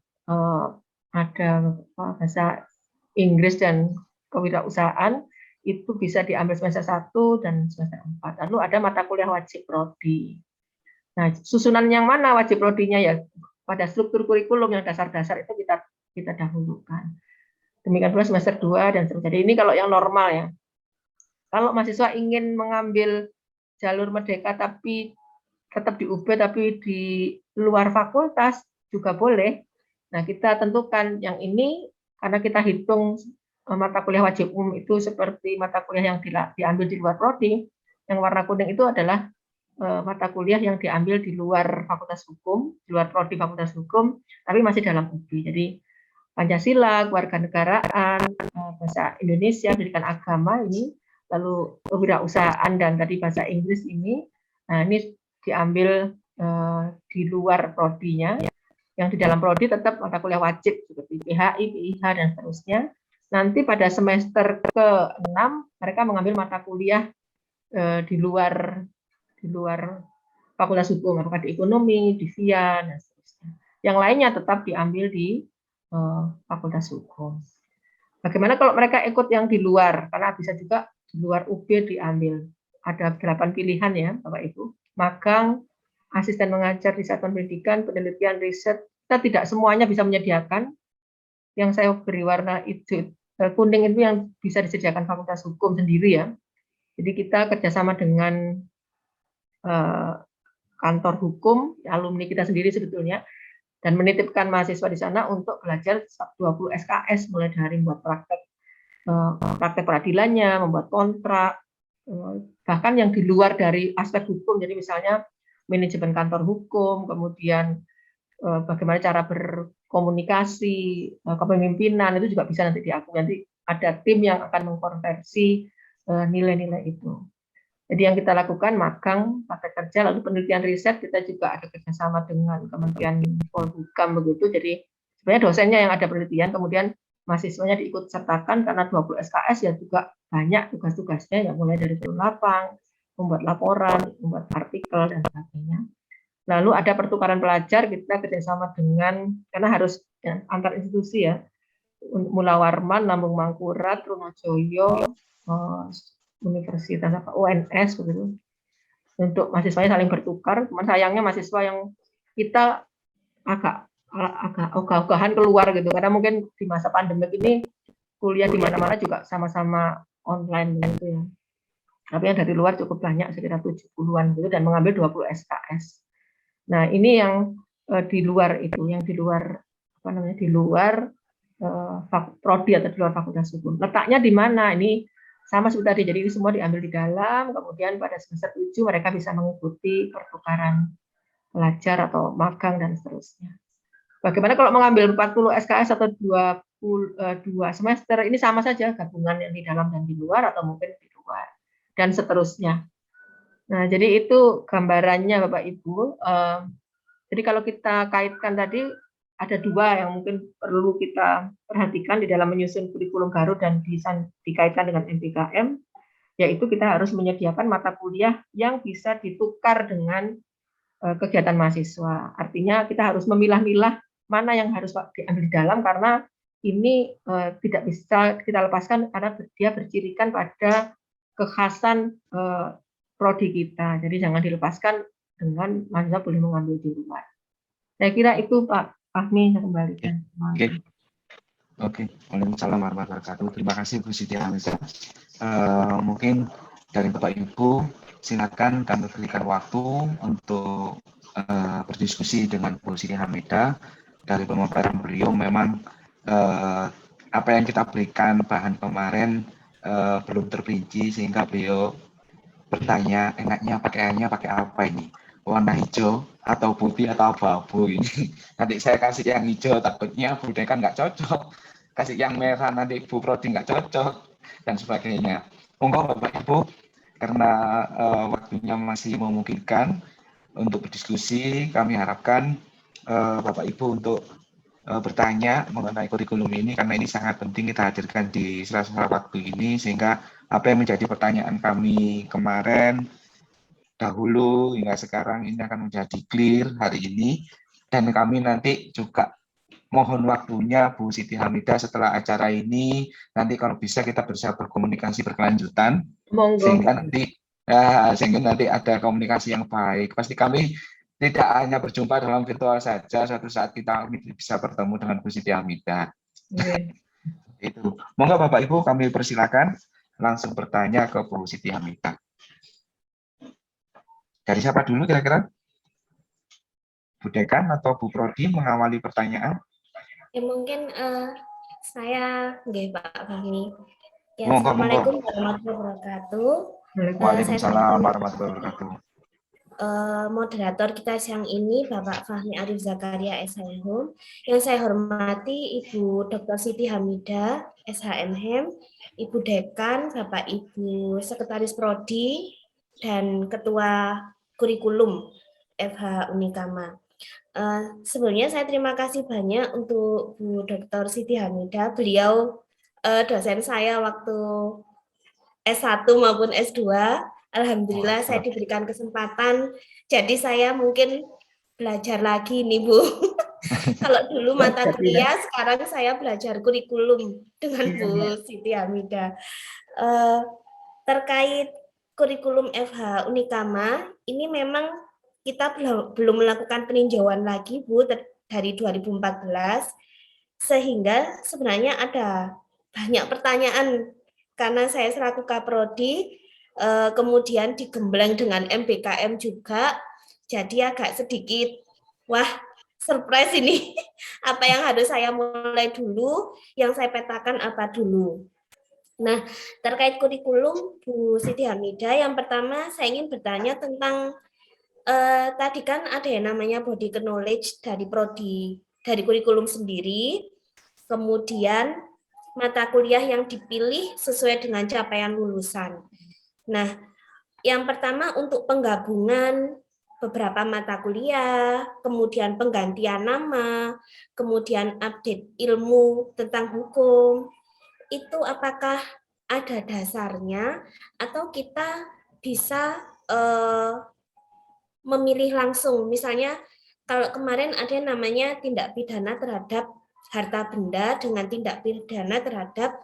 bahasa Inggris dan kewirausahaan, itu bisa diambil semester 1 dan semester 4. Lalu ada mata kuliah wajib prodi. Nah, susunan yang mana wajib prodinya ya pada struktur kurikulum yang dasar-dasar itu kita dahulukan. Demikian pula semester 2 dan seterusnya. Jadi ini kalau yang normal ya. Kalau mahasiswa ingin mengambil jalur merdeka tapi tetap di UB tapi di luar fakultas juga boleh. Nah, kita tentukan yang ini karena kita hitung mata kuliah wajib umum itu seperti mata kuliah yang diambil di luar prodi. Yang warna kuning itu adalah mata kuliah yang diambil di luar Fakultas Hukum, di luar prodi Fakultas Hukum, tapi masih dalam UB. Jadi Pancasila, kewarganegaraan, bahasa Indonesia, pendidikan agama ini, lalu kewirausahaan dan tadi bahasa Inggris ini, nah ini diambil di luar prodinya. Yang di dalam prodi tetap mata kuliah wajib seperti PHI, PIH dan seterusnya. Nanti pada semester ke-6 mereka mengambil mata kuliah di luar Fakultas Hukum, apakah di ekonomi, di VIA dan seterusnya. Yang lainnya tetap diambil di Fakultas Hukum. Bagaimana kalau mereka ikut yang di luar? Karena bisa juga di luar UB diambil. Ada 8 pilihan ya, Bapak Ibu. Magang, asisten mengajar di satuan pendidikan, penelitian, riset. Kita tidak semuanya bisa menyediakan. Yang saya beri warna hijau, kuning itu yang bisa disediakan Fakultas Hukum sendiri ya. Jadi kita kerjasama dengan kantor hukum, alumni kita sendiri sebetulnya, dan menitipkan mahasiswa di sana untuk belajar 20 SKS, mulai dari membuat praktek peradilannya, membuat kontrak, bahkan yang di luar dari aspek hukum, jadi misalnya manajemen kantor hukum, kemudian bagaimana cara berkomunikasi, kepemimpinan, itu juga bisa nanti diakui. Nanti ada tim yang akan mengkonversi nilai-nilai itu. Jadi yang kita lakukan magang, praktek kerja, lalu penelitian riset, kita juga ada kerjasama dengan Kementerian Polhukam begitu. Jadi sebenarnya dosennya yang ada penelitian, kemudian mahasiswanya diikut sertakan karena 20 SKS ya juga banyak tugas-tugasnya, ya mulai dari turun lapang, membuat laporan, membuat artikel dan sebagainya. Lalu ada pertukaran pelajar, kita kerjasama dengan, karena harus ya, antar institusi ya, Mula Warman, Lambung Mangkurat, Trunojoyo, Universitas UNS begitu. Untuk mahasiswanya saling bertukar, cuman sayangnya mahasiswa yang kita agak ogah-ogahan keluar gitu, karena mungkin di masa pandemi ini kuliah di mana-mana juga sama-sama online gitu ya. Tapi yang dari luar cukup banyak, sekitar 70-an gitu, dan mengambil 20 SKS. Nah, ini yang di luar itu, yang di luar apa namanya, di luar prodi atau di luar fakultas hukum. Letaknya di mana? Ini sama seperti tadi, jadi ini semua diambil di dalam, kemudian pada semester 7 mereka bisa mengikuti pertukaran pelajar atau magang dan seterusnya. Bagaimana kalau mengambil 40 SKS atau 2 semester, ini sama saja gabungan yang di dalam dan di luar atau mungkin di luar, dan seterusnya. Nah, jadi itu gambarannya Bapak Ibu. Jadi kalau kita kaitkan tadi, ada 2 yang mungkin perlu kita perhatikan di dalam menyusun kurikulum baru dan dikaitkan dengan MBKM, yaitu kita harus menyediakan mata kuliah yang bisa ditukar dengan kegiatan mahasiswa. Artinya kita harus memilah-milah mana yang harus diambil di dalam, karena ini tidak bisa kita lepaskan karena dia bercirikan pada kekhasan prodi kita. Jadi jangan dilepaskan dengan mahasiswa boleh mengambil di luar. Saya kira itu Pak Fahmi, saya kembalikan. Oke. Waalaikumsalam warahmatullahi wabarakatuh. Terima kasih Bu Siti Hamidah. Mungkin dari Bapak Ibu, silakan kami berikan waktu untuk berdiskusi dengan Bu Siti Hamidah. Dari pemaparan beliau memang apa yang kita berikan bahan kemarin belum terperinci, sehingga beliau bertanya, enaknya pakaiannya pakai apa ini? Warna hijau atau putih atau abu-abu ini. Nanti saya kasih yang hijau, takutnya Bu Dekan nggak cocok. Kasih yang merah, nanti Bu Prodi nggak cocok, dan sebagainya. Monggo Bapak Ibu, karena waktunya masih memungkinkan untuk berdiskusi, kami harapkan Bapak Ibu untuk bertanya mengenai kurikulum ini, karena ini sangat penting kita hadirkan di sela-sela waktu ini, sehingga apa yang menjadi pertanyaan kami kemarin, dahulu hingga sekarang, ini akan menjadi clear hari ini. Dan kami nanti juga mohon waktunya Bu Siti Hamidah setelah acara ini, nanti kalau bisa kita bisa berkomunikasi berkelanjutan. Sehingga nanti ada komunikasi yang baik. Pasti kami tidak hanya berjumpa dalam virtual saja, suatu saat kita bisa bertemu dengan Bu Siti Hamidah. Itu. Monggo Bapak Ibu, kami persilakan langsung bertanya ke Bu Siti Hamidah. Dari siapa dulu kira-kira? Bu Dekan atau Bu Prodi mengawali pertanyaan? Ya, mungkin saya Pak Fahmi. Ya, Monggo. Assalamualaikum warahmatullahi wabarakatuh. Waalaikumsalam warahmatullahi wabarakatuh. Moderator kita siang ini Bapak Fahmi Arif Zakaria SHM. Yang saya hormati Ibu Dr. Siti Hamidah SHM, Ibu Dekan, Bapak Ibu Sekretaris Prodi, dan Ketua Kurikulum FH Unikama. Sebelumnya saya terima kasih banyak untuk Bu Dr. Siti Hamidah. Beliau dosen saya waktu S1 maupun S2. Alhamdulillah saya diberikan kesempatan. Jadi saya mungkin belajar lagi nih Bu. Kalau dulu mata kuliah, sekarang saya belajar kurikulum dengan Bu Siti Hamidah. Terkait kurikulum FH Unikama, ini memang kita belum melakukan peninjauan lagi Bu dari 2014, sehingga sebenarnya ada banyak pertanyaan karena saya selaku Kaprodi, kemudian digembleng dengan MBKM juga, jadi agak sedikit surprise ini. Apa yang harus saya mulai dulu, yang saya petakan apa dulu. Nah, terkait kurikulum Bu Siti Hamidah, yang pertama saya ingin bertanya tentang tadi kan ada yang namanya body knowledge dari prodi, dari kurikulum sendiri. Kemudian mata kuliah yang dipilih sesuai dengan capaian lulusan. Nah, yang pertama untuk penggabungan beberapa mata kuliah, kemudian penggantian nama, kemudian update ilmu tentang hukum, itu apakah ada dasarnya atau kita bisa memilih langsung. Misalnya kalau kemarin ada yang namanya tindak pidana terhadap harta benda dengan tindak pidana terhadap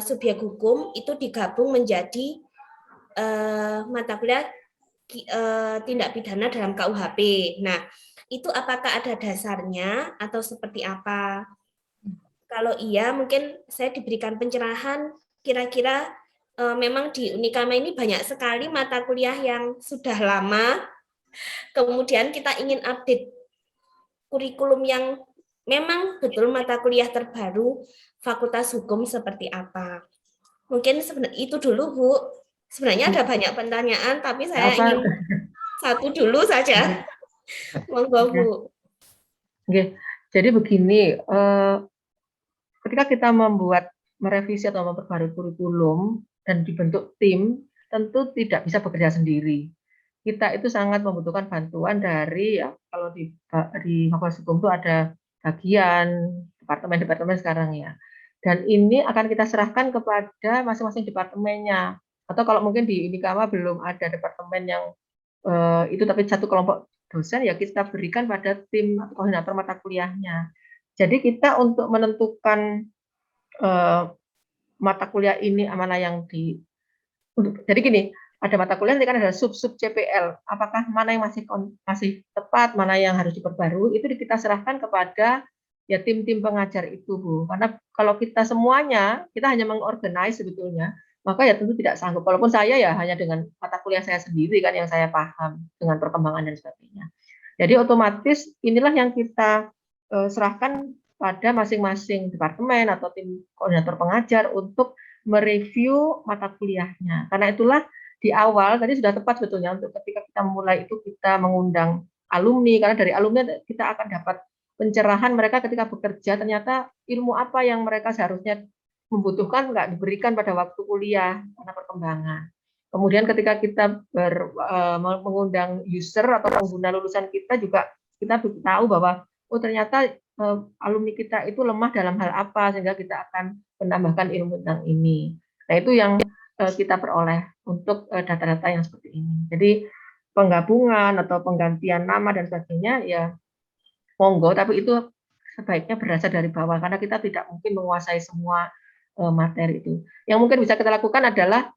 subjek hukum, itu digabung menjadi mata kuliah tindak pidana dalam KUHP. Nah, itu apakah ada dasarnya atau seperti apa? Kalau iya, mungkin saya diberikan pencerahan kira-kira memang di Unikama ini banyak sekali mata kuliah yang sudah lama, kemudian kita ingin update kurikulum yang memang betul mata kuliah terbaru Fakultas Hukum seperti apa. Mungkin itu dulu, Bu. Sebenarnya ada banyak pertanyaan, tapi saya Apa? ingin satu dulu saja. Monggo, Bu. Oke. Jadi begini, ketika kita merevisi atau memperbarui kurikulum dan dibentuk tim, tentu tidak bisa bekerja sendiri. Kita itu sangat membutuhkan bantuan dari, ya, kalau di Fakultas Hukum itu ada bagian departemen-departemen sekarang ya. Dan ini akan kita serahkan kepada masing-masing departemennya. Atau kalau mungkin di Unikama belum ada departemen yang itu tapi satu kelompok dosen, ya kita berikan pada tim koordinator mata kuliahnya. Jadi kita untuk menentukan mata kuliah ini mana yang jadi gini, ada mata kuliah nanti kan ada sub-sub CPL. Apakah mana yang masih tepat, mana yang harus diperbarui, itu kita serahkan kepada ya tim-tim pengajar itu, Bu. Karena kalau kita semuanya, kita hanya mengorganize sebetulnya, maka ya tentu tidak sanggup. Walaupun saya ya hanya dengan mata kuliah saya sendiri kan yang saya paham dengan perkembangan dan sebagainya. Jadi otomatis inilah yang kita serahkan pada masing-masing departemen atau tim koordinator pengajar untuk mereview mata kuliahnya. Karena itulah di awal tadi sudah tepat sebetulnya untuk ketika kita mulai itu kita mengundang alumni, karena dari alumni kita akan dapat pencerahan mereka ketika bekerja, ternyata ilmu apa yang mereka seharusnya membutuhkan nggak diberikan pada waktu kuliah karena perkembangan. Kemudian ketika kita mengundang user atau pengguna lulusan kita juga kita tahu bahwa oh ternyata alumni kita itu lemah dalam hal apa sehingga kita akan menambahkan ilmu tentang ini. Nah itu yang kita peroleh untuk data-data yang seperti ini. Jadi penggabungan atau penggantian nama dan sebagainya ya monggo, tapi itu sebaiknya berasal dari bawah karena kita tidak mungkin menguasai semua materi itu. Yang mungkin bisa kita lakukan adalah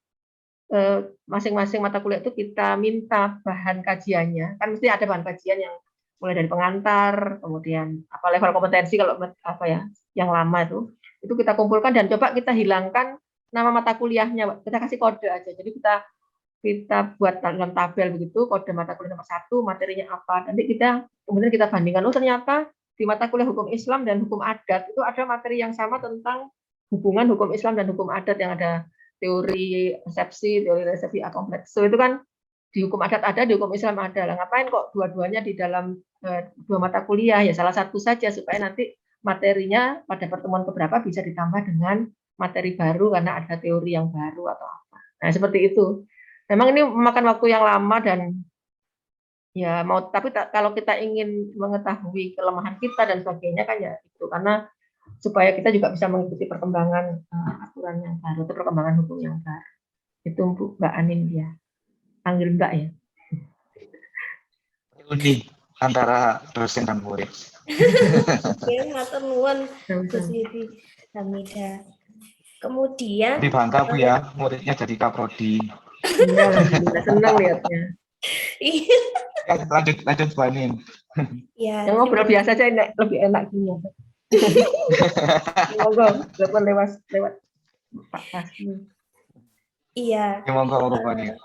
masing-masing mata kuliah itu kita minta bahan kajiannya. Kan mesti ada bahan kajian yang mulai dari pengantar, kemudian apa level kompetensi kalau apa ya yang lama itu kita kumpulkan dan coba kita hilangkan nama mata kuliahnya, kita kasih kode aja. Jadi kita buat dalam tabel begitu, kode mata kuliah nomor 1, materinya apa. Nanti kemudian kita bandingkan, oh ternyata di mata kuliah hukum Islam dan hukum adat itu ada materi yang sama tentang hubungan hukum Islam dan hukum adat yang ada teori resepsi kompleks. So itu kan di hukum adat ada, di hukum Islam ada. Lah ngapain kok dua-duanya di dalam dua mata kuliah? Ya salah satu saja supaya nanti materinya pada pertemuan keberapa bisa ditambah dengan materi baru karena ada teori yang baru atau apa. Nah, seperti itu. Memang ini memakan waktu yang lama dan ya tapi kalau kita ingin mengetahui kelemahan kita dan sebagainya kan ya itu karena supaya kita juga bisa mengikuti perkembangan aturan yang baru atau perkembangan hukum yang baru. Itu Mbak Anin ya. Panggil Mbak ya. Unik antara dosen dan murid. Oke, matur nuwun Bu Siti Hamida. Kemudian Lebih bangga Bu ya, muridnya jadi kaprodi. Iya, senang lihatnya. Iya. Lanjut Bu Anin. Ya, Yang ngobrol biasa aja lebih enak gini. Monggo, lewat Pak Pasmi. Iya. Monggo Bu Anin.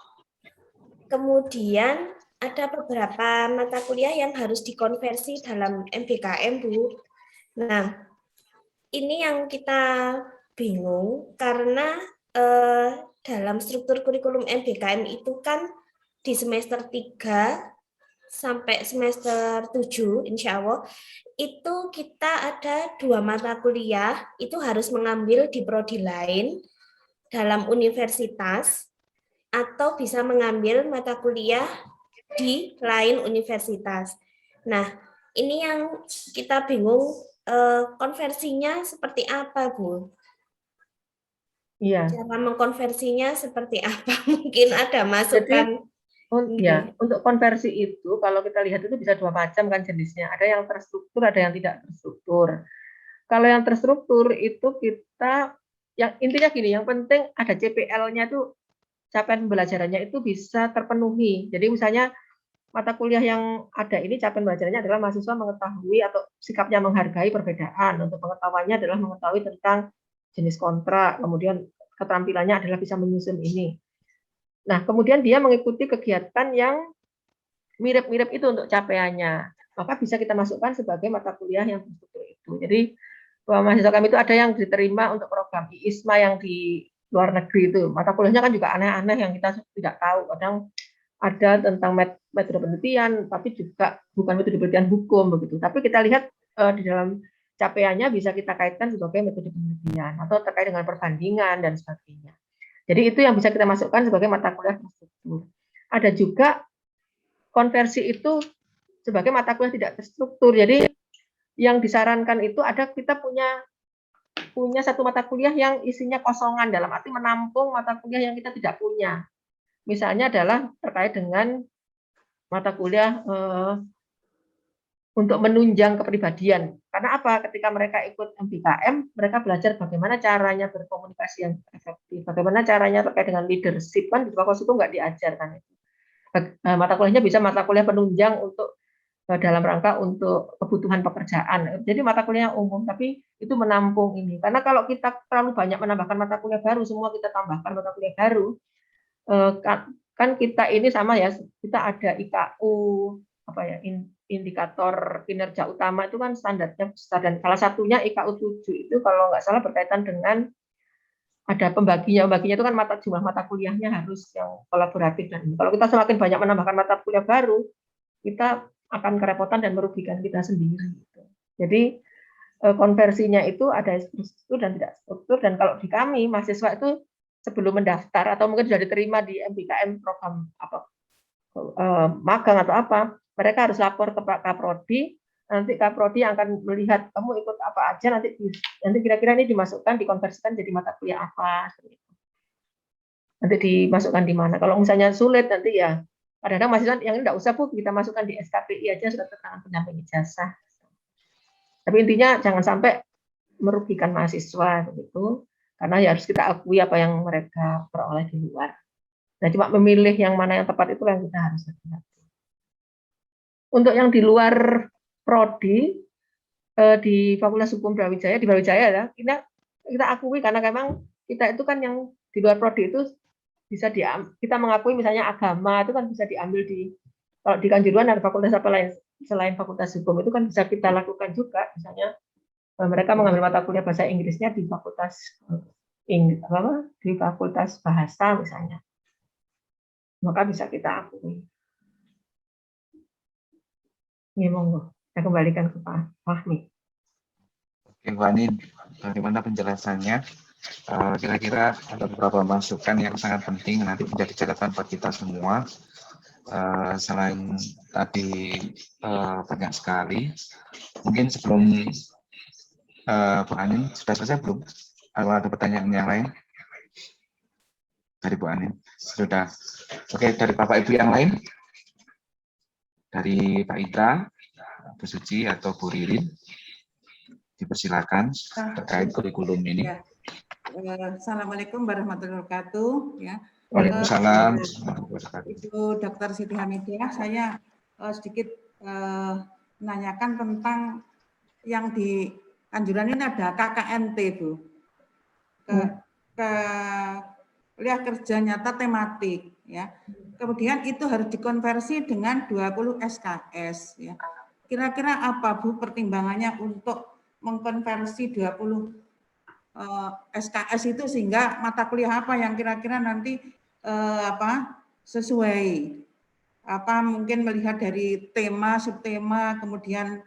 Kemudian ada beberapa mata kuliah yang harus dikonversi dalam MBKM, Bu. Nah, ini yang kita bingung karena dalam struktur kurikulum MBKM itu kan di semester 3 sampai semester 7, insya Allah, itu kita ada 2 mata kuliah, itu harus mengambil di prodi lain dalam universitas, atau bisa mengambil mata kuliah di lain universitas. Nah, ini yang kita bingung, konversinya seperti apa, Bu? Iya. Cara mengkonversinya seperti apa? Mungkin ada Jadi masukan. ya, untuk konversi itu kalau kita lihat itu bisa 2 macam kan jenisnya. Ada yang terstruktur, ada yang tidak terstruktur. Kalau yang terstruktur itu kita yang intinya gini, yang penting ada CPL-nya itu capaian pembelajarannya itu bisa terpenuhi. Jadi misalnya mata kuliah yang ada ini capaian pembelajarannya adalah mahasiswa mengetahui atau sikapnya menghargai perbedaan. Untuk pengetahuannya adalah mengetahui tentang jenis kontrak, kemudian keterampilannya adalah bisa menyusun ini. Nah, kemudian dia mengikuti kegiatan yang mirip-mirip itu untuk capaiannya, maka bisa kita masukkan sebagai mata kuliah yang terstruktur itu. Jadi mahasiswa kami itu ada yang diterima untuk program IISMA yang di luar negeri itu. Mata kuliahnya kan juga aneh-aneh yang kita tidak tahu. Kadang ada tentang metode penelitian, tapi juga bukan metode penelitian hukum begitu. Tapi kita lihat di dalam capaiannya bisa kita kaitkan sebagai metode penelitian atau terkait dengan perbandingan dan sebagainya. Jadi itu yang bisa kita masukkan sebagai mata kuliah terstruktur. Ada juga konversi itu sebagai mata kuliah tidak terstruktur. Jadi yang disarankan itu ada kita punya satu mata kuliah yang isinya kosongan, dalam arti menampung mata kuliah yang kita tidak punya. Misalnya adalah terkait dengan mata kuliah untuk menunjang kepribadian. Karena apa? Ketika mereka ikut MBKM, mereka belajar bagaimana caranya berkomunikasi yang efektif, bagaimana caranya terkait dengan leadership, kan di fakultas itu nggak diajarkan itu. Mata kuliahnya bisa mata kuliah penunjang untuk dalam rangka untuk kebutuhan pekerjaan. Jadi mata kuliah umum, tapi itu menampung ini. Karena kalau kita terlalu banyak menambahkan mata kuliah baru, semua kita tambahkan mata kuliah baru, kan kita ini sama ya, kita ada IKU, apa ya, indikator kinerja utama itu kan standarnya besar, dan salah satunya IKU 7 itu kalau nggak salah berkaitan dengan ada pembaginya itu kan jumlah mata kuliahnya harus yang kolaboratif, dan kalau kita semakin banyak menambahkan mata kuliah baru, kita akan kerepotan dan merugikan kita sendiri. Jadi konversinya itu ada struktur dan tidak struktur, dan kalau di kami mahasiswa itu sebelum mendaftar atau mungkin sudah diterima di MBKM program apa magang atau apa, mereka harus lapor ke Pak Kaprodi. Nanti Kaprodi akan melihat kamu ikut apa aja, nanti kira-kira ini dimasukkan, dikonversikan jadi mata kuliah apa, nanti dimasukkan di mana. Kalau misalnya sulit nanti ya kadang-kadang mahasiswa yang enggak usah Bu, kita masukkan di SKPI aja, surat keterangan pendamping ijazah. Tapi intinya jangan sampai merugikan mahasiswa begitu, karena ya harus kita akui apa yang mereka peroleh di luar. Nah, cuma memilih yang mana yang tepat itu yang kita harus hati-hati. Untuk yang di luar prodi di Fakultas Hukum Brawijaya, di Brawijaya ya, kita akui karena memang kita itu kan yang di luar prodi itu bisa kita mengakui misalnya agama itu kan bisa diambil kalau di Kanjuruhan ada fakultas apa lain selain Fakultas Hukum itu kan bisa kita lakukan juga, misalnya mereka mengambil mata kuliah bahasa Inggrisnya di Fakultas Bahasa misalnya, maka bisa kita akui. Ini monggo, saya kembalikan ke Pak Fahmi. Oke, Bu Ani, bagaimana penjelasannya? Kira-kira ada beberapa masukan yang sangat penting nanti menjadi catatan buat kita semua. Selain tadi banyak sekali, mungkin sebelum Bu Ani sudah selesai belum? Ada pertanyaan yang lain dari Bu Ani? Sudah. Oke, dari Bapak Ibu yang lain? Dari Pak Itra, Bu Suci atau Bu Ririn, dipersilakan terkait kurikulum ini. Ya. Assalamualaikum warahmatullahi wabarakatuh. Ya. Waalaikumsalam. Ibu Dr. Siti Hamidah, saya sedikit menanyakan tentang yang di Kanjuruhan ini ada KKNT, Bu. Kuliah kerja nyata tematik, ya. Kemudian itu harus dikonversi dengan 20 SKS, ya. Kira-kira apa Bu pertimbangannya untuk mengkonversi 20 SKS itu, sehingga mata kuliah apa yang kira-kira nanti sesuai mungkin melihat dari tema, subtema, kemudian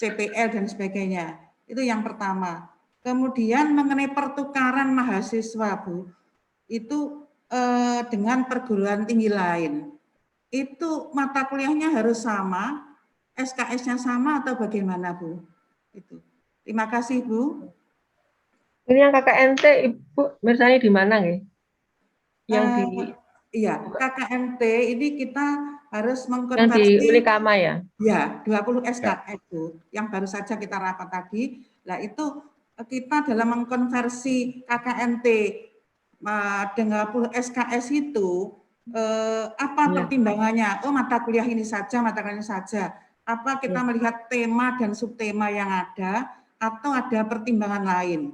CPL dan sebagainya. Itu yang pertama. Kemudian mengenai pertukaran mahasiswa, Bu, itu dengan perguruan tinggi lain. Itu mata kuliahnya harus sama, SKS-nya sama atau bagaimana, Bu? Itu. Terima kasih, Bu. Ini yang KKNT, Ibu misalnya di mana nggih? Yang di Iya, KKNT ini kita harus yang di mengkonversi Unikama ya? ya 20 SKS itu yang baru saja kita rapat tadi. Nah, itu kita dalam mengkonversi KKNT dengan 20 SKS itu apa Iya. pertimbangannya? Oh, mata kuliah ini saja, mata kuliah ini saja. Apa kita melihat tema dan subtema yang ada atau ada pertimbangan lain?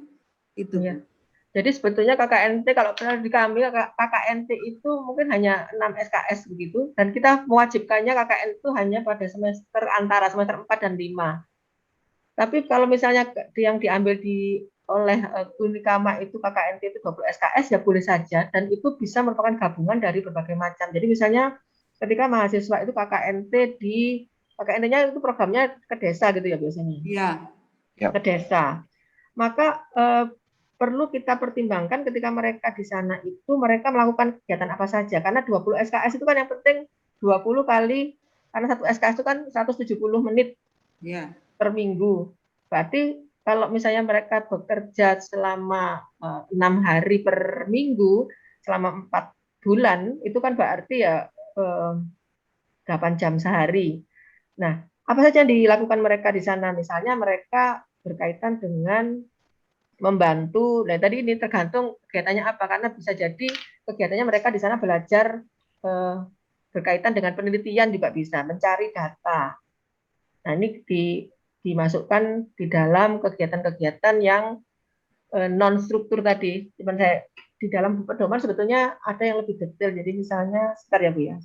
Itu. Iya. Jadi sebetulnya KKNT kalau pernah diambil KKNT itu mungkin hanya 6 SKS begitu, dan kita mewajibkannya KKN itu hanya pada semester antara semester 4 dan 5. Tapi kalau misalnya yang diambil oleh Unikama itu KKNT itu 20 SKS ya boleh saja, dan itu bisa merupakan gabungan dari berbagai macam. Jadi misalnya ketika mahasiswa itu KKNT-nya itu programnya ke desa gitu ya biasanya. Iya. Ke desa. Maka perlu kita pertimbangkan ketika mereka di sana itu mereka melakukan kegiatan apa saja, karena 20 SKS itu kan yang penting 20 kali, karena satu SKS itu kan 170 menit per minggu. Berarti kalau misalnya mereka bekerja selama 6 hari per minggu selama 4 bulan, itu kan berarti ya 8 jam sehari. Nah, apa saja yang dilakukan mereka di sana? Misalnya mereka berkaitan dengan membantu. Nah, tadi ini tergantung kegiatannya apa, karena bisa jadi kegiatannya mereka di sana belajar berkaitan dengan penelitian juga bisa, mencari data. Nah, ini dimasukkan di dalam kegiatan-kegiatan yang non struktur tadi. Cuman saya di dalam pedoman sebetulnya ada yang lebih detail. Jadi misalnya sebentar ya Bu ya.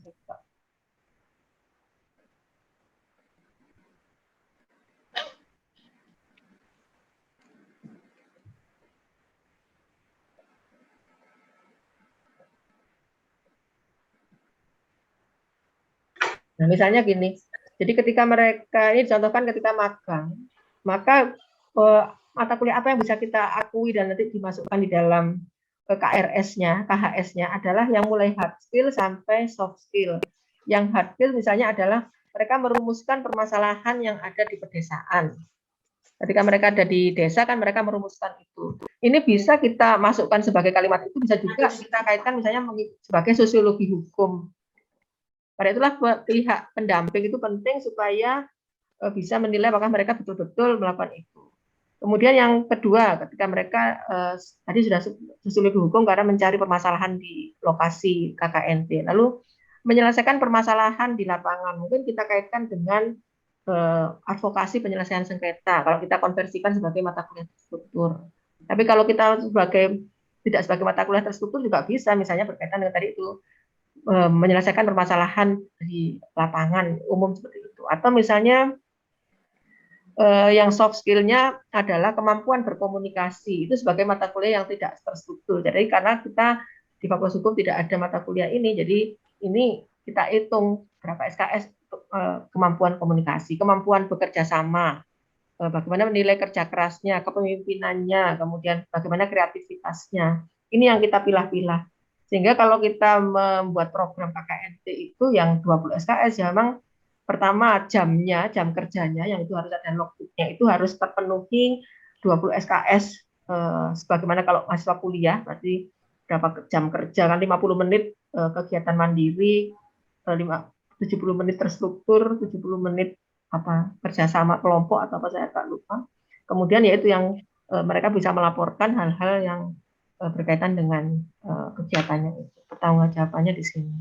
Nah, misalnya gini, jadi ketika mereka ini dicontohkan ketika magang, maka mata kuliah apa yang bisa kita akui dan nanti dimasukkan di dalam KRS-nya, KHS-nya adalah yang mulai hard skill sampai soft skill. Yang hard skill misalnya adalah mereka merumuskan permasalahan yang ada di pedesaan. Ketika mereka ada di desa kan mereka merumuskan itu. Ini bisa kita masukkan sebagai kalimat itu, bisa juga kita kaitkan misalnya sebagai sosiologi hukum. Pada itulah pihak pendamping itu penting supaya bisa menilai apakah mereka betul-betul melakukan itu. Kemudian yang kedua, ketika mereka tadi sudah sosiologi hukum karena mencari permasalahan di lokasi KKNT, lalu menyelesaikan permasalahan di lapangan, mungkin kita kaitkan dengan advokasi penyelesaian sengketa, kalau kita konversikan sebagai mata kuliah terstruktur. Tapi kalau kita tidak sebagai mata kuliah terstruktur juga bisa, misalnya berkaitan dengan tadi itu, menyelesaikan permasalahan di lapangan umum seperti itu. Atau misalnya yang soft skill-nya adalah kemampuan berkomunikasi, itu sebagai mata kuliah yang tidak terstruktur. Jadi karena kita di Fakultas Hukum tidak ada mata kuliah ini, jadi ini kita hitung berapa SKS untuk kemampuan komunikasi, kemampuan bekerja sama, bagaimana menilai kerja kerasnya, kepemimpinannya, kemudian bagaimana kreativitasnya. Ini yang kita pilah-pilah. Sehingga kalau kita membuat program KKNT itu yang 20 SKS, ya memang pertama jam kerjanya yang itu harus ada logbooknya, itu harus terpenuhi 20 SKS sebagaimana kalau mahasiswa kuliah, berarti berapa jam kerja kan 50 menit kegiatan mandiri, 70 menit terstruktur, 70 menit kerjasama kelompok atau apa saya tak lupa. Kemudian yaitu yang mereka bisa melaporkan hal-hal yang berkaitan dengan kegiatannya itu, pertanggungjawabannya di sini.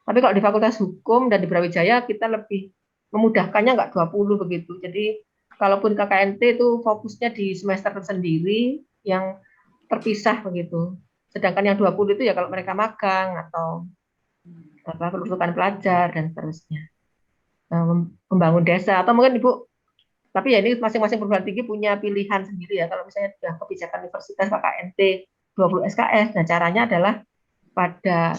Tapi kalau di Fakultas Hukum dan di Brawijaya kita lebih memudahkannya nggak 20 begitu. Jadi kalaupun KKNT itu fokusnya di semester tersendiri yang terpisah begitu. Sedangkan yang 20 itu ya kalau mereka magang atau perlukan pelajar dan seterusnya. Membangun desa atau mungkin Ibu, tapi ya ini masing-masing perguruan tinggi punya pilihan sendiri ya. Kalau misalnya sudah kebijakan universitas KKNT 20 SKS, nah caranya adalah pada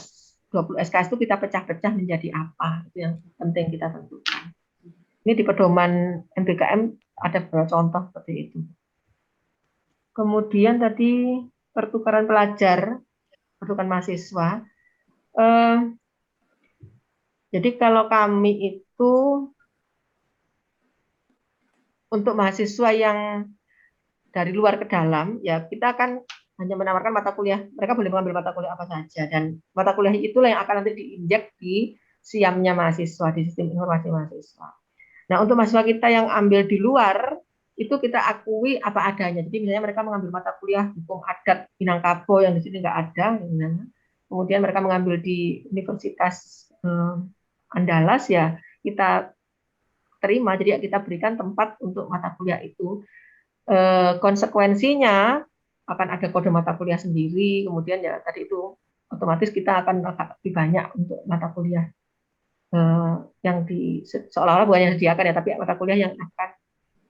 20 SKS itu kita pecah-pecah menjadi apa, itu yang penting kita tentukan. Ini di pedoman MBKM ada beberapa contoh seperti itu. Kemudian tadi pertukaran pelajar, pertukaran mahasiswa. Jadi kalau kami itu untuk mahasiswa yang dari luar ke dalam, ya kita akan hanya menawarkan mata kuliah, mereka boleh mengambil mata kuliah apa saja, dan mata kuliah itulah yang akan nanti diinjek di SIAM-nya mahasiswa, di sistem informasi mahasiswa. Nah, untuk mahasiswa kita yang ambil di luar, itu kita akui apa adanya. Jadi misalnya mereka mengambil mata kuliah hukum adat Minangkabau yang di sini nggak ada, kemudian mereka mengambil di Universitas Andalas, ya kita terima, jadi kita berikan tempat untuk mata kuliah itu. Konsekuensinya akan ada kode mata kuliah sendiri, kemudian ya tadi itu otomatis kita akan lebih banyak untuk mata kuliah yang seolah-olah bukan yang disediakan ya, tapi mata kuliah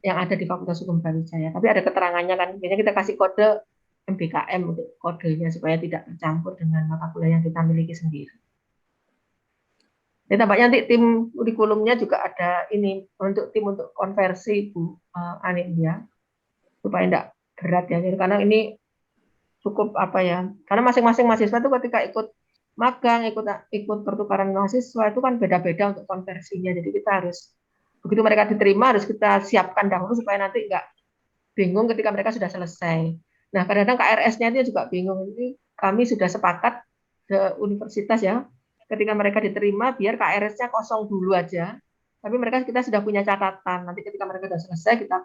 yang ada di Fakultas Hukum Brawijaya. Tapi ada keterangannya kan, biasanya kita kasih kode MBKM untuk kodenya supaya tidak tercampur dengan mata kuliah yang kita miliki sendiri. Jadi tampaknya nanti tim kurikulumnya juga ada ini untuk tim untuk konversi Bu Anindya supaya tidak berat ya. Jadi karena ini cukup apa ya? Karena masing-masing mahasiswa itu ketika ikut magang, ikut pertukaran mahasiswa itu kan beda-beda untuk konversinya. Jadi kita harus begitu mereka diterima harus kita siapkan dahulu supaya nanti nggak bingung ketika mereka sudah selesai. Nah kadang-kadang KRS-nya itu juga bingung. Ini kami sudah sepakat ke universitas ya. Ketika mereka diterima, biar KRS-nya kosong dulu aja. Tapi kita sudah punya catatan. Nanti ketika mereka sudah selesai, kita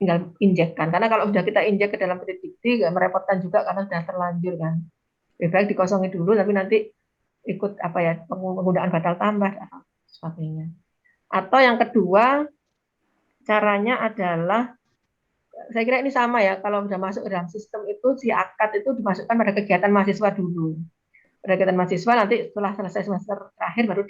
tinggal injekkan. Karena kalau sudah kita injek ke dalam prediksi, nggak merepotkan juga karena sudah terlanjur kan. Lebih baik dikosongin dulu, tapi nanti ikut apa ya penggunaan batal tambah atau sebagainya. Atau yang kedua, caranya adalah, saya kira ini sama ya, kalau sudah masuk ke dalam sistem itu, si akad itu dimasukkan pada kegiatan mahasiswa dulu. Kegiatan mahasiswa nanti setelah selesai semester terakhir baru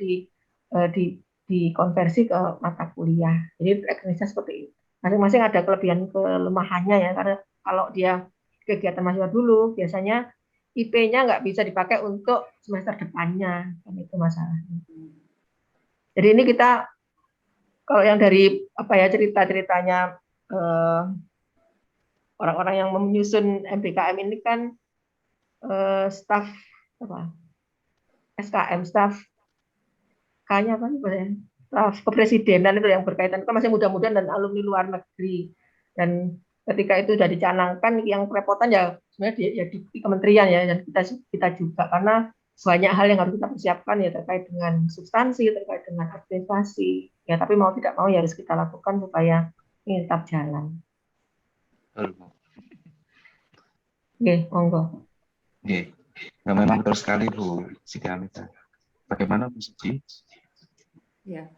dikonversi ke mata kuliah. Jadi teknisnya seperti itu. Masing-masing ada kelebihan kelemahannya ya, karena kalau dia kegiatan mahasiswa dulu biasanya IP-nya nggak bisa dipakai untuk semester depannya, kan itu masalahnya. Jadi ini kita kalau yang dari apa ya cerita-ceritanya orang-orang yang menyusun MBKM ini kan staf SKM, staf K-nya apa nih? Staf kepresidenan itu yang berkaitan, itu masih muda-muda dan alumni luar negeri. Dan ketika itu sudah dicanangkan, yang kerepotan ya sebenarnya di kementerian ya, dan kita juga karena banyak hal yang harus kita persiapkan ya terkait dengan substansi, terkait dengan administrasi. Ya tapi mau tidak mau ya harus kita lakukan supaya ini tetap jalan. Oke, monggo. Oke. Nah, memang betul sekali Bu Siti Amita. Bagaimana Bu Suci? Ya,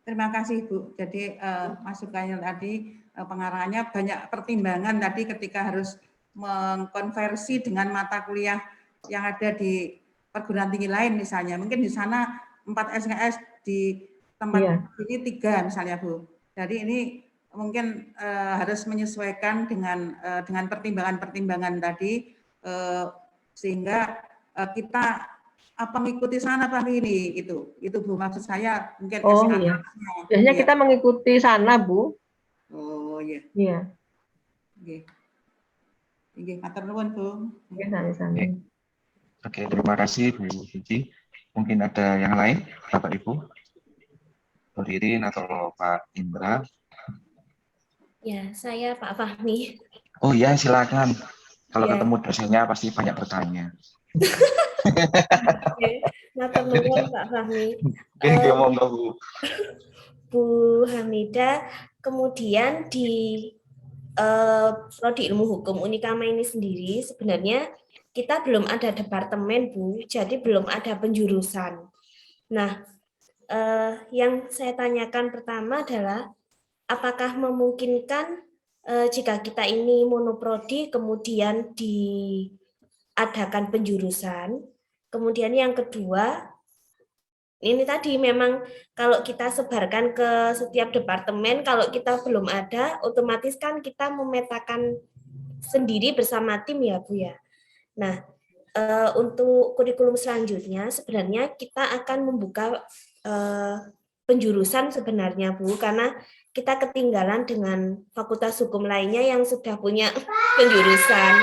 terima kasih Bu. Jadi masukannya tadi pengarahnya banyak pertimbangan tadi ketika harus mengkonversi dengan mata kuliah yang ada di perguruan tinggi lain misalnya. Mungkin di sana 4 SKS, di tempat ini 3 misalnya Bu. Jadi ini mungkin harus menyesuaikan dengan pertimbangan-pertimbangan tadi. Sehingga kita mengikuti sana Pak ini itu Bu maksud saya mungkin iya. Biasanya kita mengikuti sana Bu. Oh iya. Iya. Oke, matur nuwun Bu. Sami-sami. Oke, terima kasih Bu Suci. Mungkin ada yang lain Bapak Ibu? Bu Ririn atau Pak Indra? Ya, saya Pak Fahmi. Oh iya, silakan. Kalau ketemu dosennya pasti banyak bertanya. Matur nuwun Pak Fahmi. Bu Hamidah, kemudian di Prodi Ilmu Hukum Unikama ini sendiri sebenarnya kita belum ada departemen Bu, jadi belum ada penjurusan. Nah, yang saya tanyakan pertama adalah apakah memungkinkan jika kita ini monoprodi kemudian diadakan penjurusan. Kemudian yang kedua, ini tadi memang kalau kita sebarkan ke setiap departemen, kalau kita belum ada, otomatis kan kita memetakan sendiri bersama tim ya Bu ya. Nah, untuk kurikulum selanjutnya sebenarnya kita akan membuka penjurusan sebenarnya Bu, karena kita ketinggalan dengan fakultas hukum lainnya yang sudah punya penjurusan.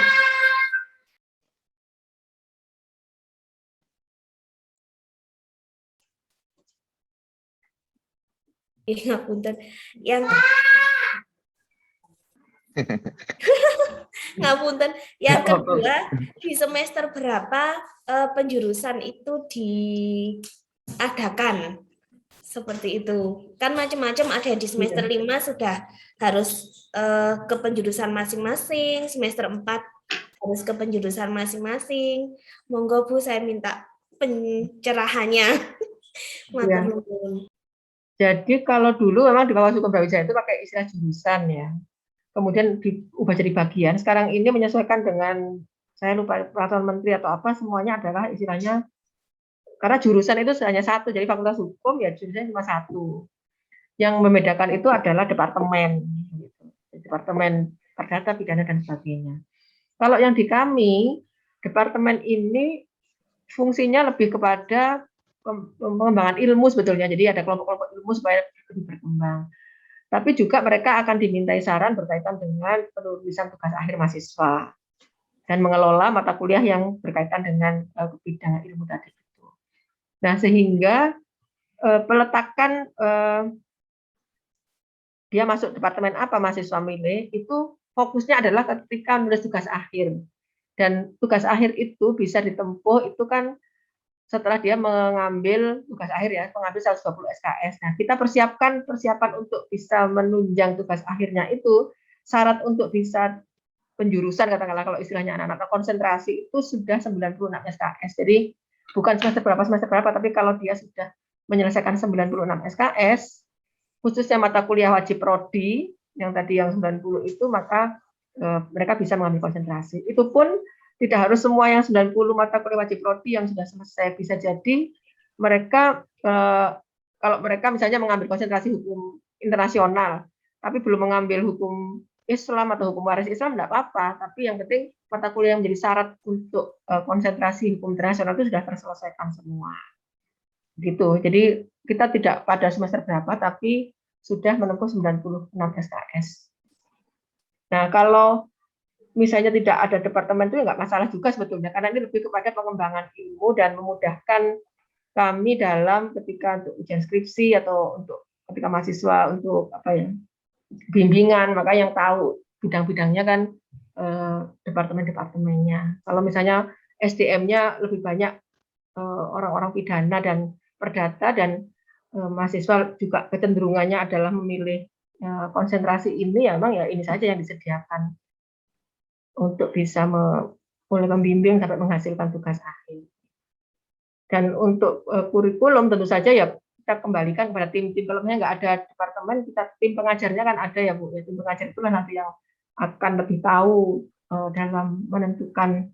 Ngapunten. Ngapunten. Yang kedua, di semester berapa penjurusan itu diadakan? Seperti itu. Kan macam-macam, ada yang di semester 5 sudah harus ke penjurusan masing-masing, semester 4 harus ke penjurusan masing-masing. Monggo Bu, saya minta pencerahannya. Ya. Jadi kalau dulu memang di Fakultas Hukum Brawijaya itu pakai istilah jurusan ya. Kemudian diubah jadi bagian. Sekarang ini menyesuaikan dengan, saya lupa peraturan menteri atau apa, semuanya adalah istilahnya, karena jurusan itu hanya satu, jadi Fakultas Hukum ya jurusannya cuma satu. Yang membedakan itu adalah departemen, gitu. Departemen Perdata, Pidana, dan sebagainya. Kalau yang di kami, departemen ini fungsinya lebih kepada pengembangan ilmu sebetulnya. Jadi ada kelompok-kelompok ilmu supaya lebih berkembang. Tapi juga mereka akan dimintai saran berkaitan dengan penulisan tugas akhir mahasiswa dan mengelola mata kuliah yang berkaitan dengan bidang ilmu tadi itu. Nah, sehingga peletakan dia masuk departemen apa mahasiswa milih itu fokusnya adalah ketika menulis tugas akhir. Dan tugas akhir itu bisa ditempuh itu kan setelah dia mengambil tugas akhir ya, mengambil 120 SKS. Nah, kita persiapan untuk bisa menunjang tugas akhirnya itu, syarat untuk bisa penjurusan, katakanlah kalau istilahnya anak-anak konsentrasi itu sudah 96 SKS. Jadi bukan semester berapa, tapi kalau dia sudah menyelesaikan 96 SKS, khususnya mata kuliah wajib prodi, yang tadi yang 90 itu, maka mereka bisa mengambil konsentrasi. Itu pun tidak harus semua yang 90 mata kuliah wajib prodi yang sudah selesai. Bisa jadi mereka, kalau mereka misalnya mengambil konsentrasi hukum internasional, tapi belum mengambil hukum Islam atau hukum waris Islam, tidak apa-apa. Tapi yang penting mata kuliah yang menjadi syarat untuk konsentrasi hukum internasional itu sudah terselesaikan semua. Gitu. Jadi kita tidak pada semester berapa, tapi sudah menempuh 96 SKS. Nah, kalau misalnya tidak ada departemen itu nggak masalah juga sebetulnya, karena ini lebih kepada pengembangan ilmu dan memudahkan kami dalam ketika untuk ujian skripsi atau untuk ketika mahasiswa untuk apa ya, bimbingan, maka yang tahu bidang-bidangnya kan departemen-departemennya. Kalau misalnya SDM-nya lebih banyak orang-orang pidana dan perdata, dan mahasiswa juga kecenderungannya adalah memilih konsentrasi ini, ya memang ya ini saja yang disediakan untuk bisa mulai membimbing sampai menghasilkan tugas akhir. Dan untuk kurikulum tentu saja ya kita kembalikan kepada tim-tim. Kalau misalnya nggak ada departemen, kita tim pengajarnya kan ada ya Bu. Tim pengajar itulah nanti yang akan lebih tahu dalam menentukan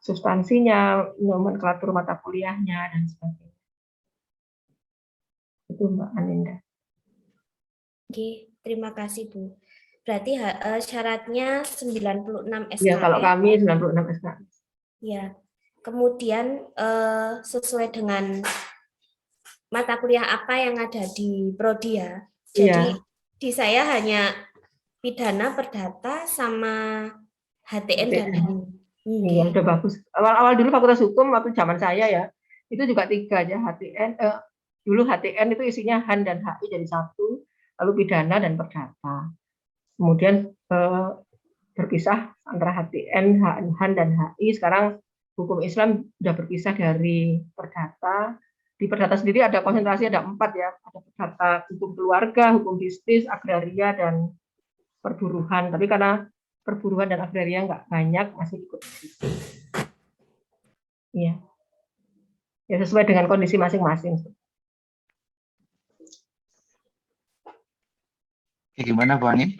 substansinya, nomenklatur mata kuliahnya, dan sebagainya. Itu Mbak Aninda. Oke, terima kasih Bu. Berarti syaratnya 96 SKS. Ya, kalau kami 96 SKS. Ya. Kemudian sesuai dengan mata kuliah apa yang ada di prodi ya. Jadi di saya hanya pidana, perdata, sama HTN dan HAN. Iya, udah bagus. Awal-awal dulu Fakultas Hukum waktu zaman saya ya, itu juga 3 aja HTN. Dulu HTN itu isinya HAN dan HI jadi 1, lalu pidana dan perdata. Kemudian berpisah antara HTN, HAN dan HI. Sekarang hukum Islam sudah berpisah dari perdata. Di perdata sendiri ada konsentrasi, ada 4 ya. Ada perdata hukum keluarga, hukum bisnis, agraria, dan perburuhan. Tapi karena perburuhan dan agraria nggak banyak, masih ikut. Iya. Ya, sesuai dengan kondisi masing-masing. Gimana Bu Anin?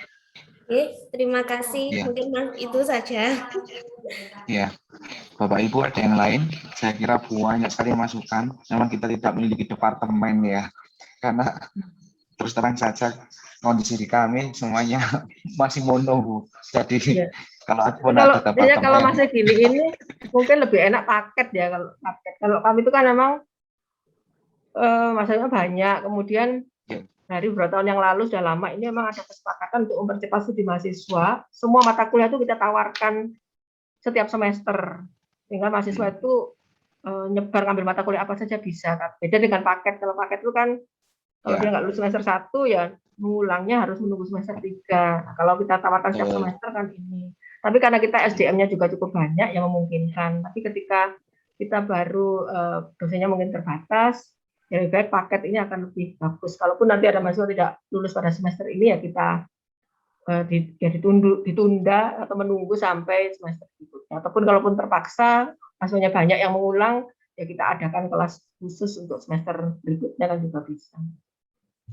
Terima kasih. Ya. Mungkin itu saja. Ya, Bapak Ibu ada yang lain? Saya kira banyak sekali masukan. Memang kita tidak memiliki departemen ya, karena terus terang saja kondisi di kami semuanya masih mono Bu. Jadi Iya. kalau ada pun Kalau ada tempat kalau yang masih gini ini mungkin lebih enak paket ya kalau paket. Kalau kami itu kan memang masalahnya banyak. Kemudian Ya. dari beberapa tahun yang lalu sudah lama ini memang ada kesepakatan untuk mempercepat studi mahasiswa. Semua mata kuliah itu kita tawarkan setiap semester, sehingga mahasiswa itu nyebar ngambil mata kuliah apa saja bisa. Beda dengan paket. Kalau paket itu kan kalau Ya. dia nggak lulus semester 1 ya mengulangnya harus menunggu semester 3. Nah, kalau kita tawarkan setiap semester kan ini. Tapi karena kita SDM-nya juga cukup banyak yang memungkinkan. Tapi ketika kita baru dosennya mungkin terbatas, ya lebih baik paket ini akan lebih bagus. Kalaupun nanti ada mahasiswa tidak lulus pada semester ini ya kita ditunda atau menunggu sampai semester berikutnya. Ataupun kalaupun terpaksa mahasiswanya banyak yang mengulang, ya kita adakan kelas khusus untuk semester berikutnya kan juga bisa.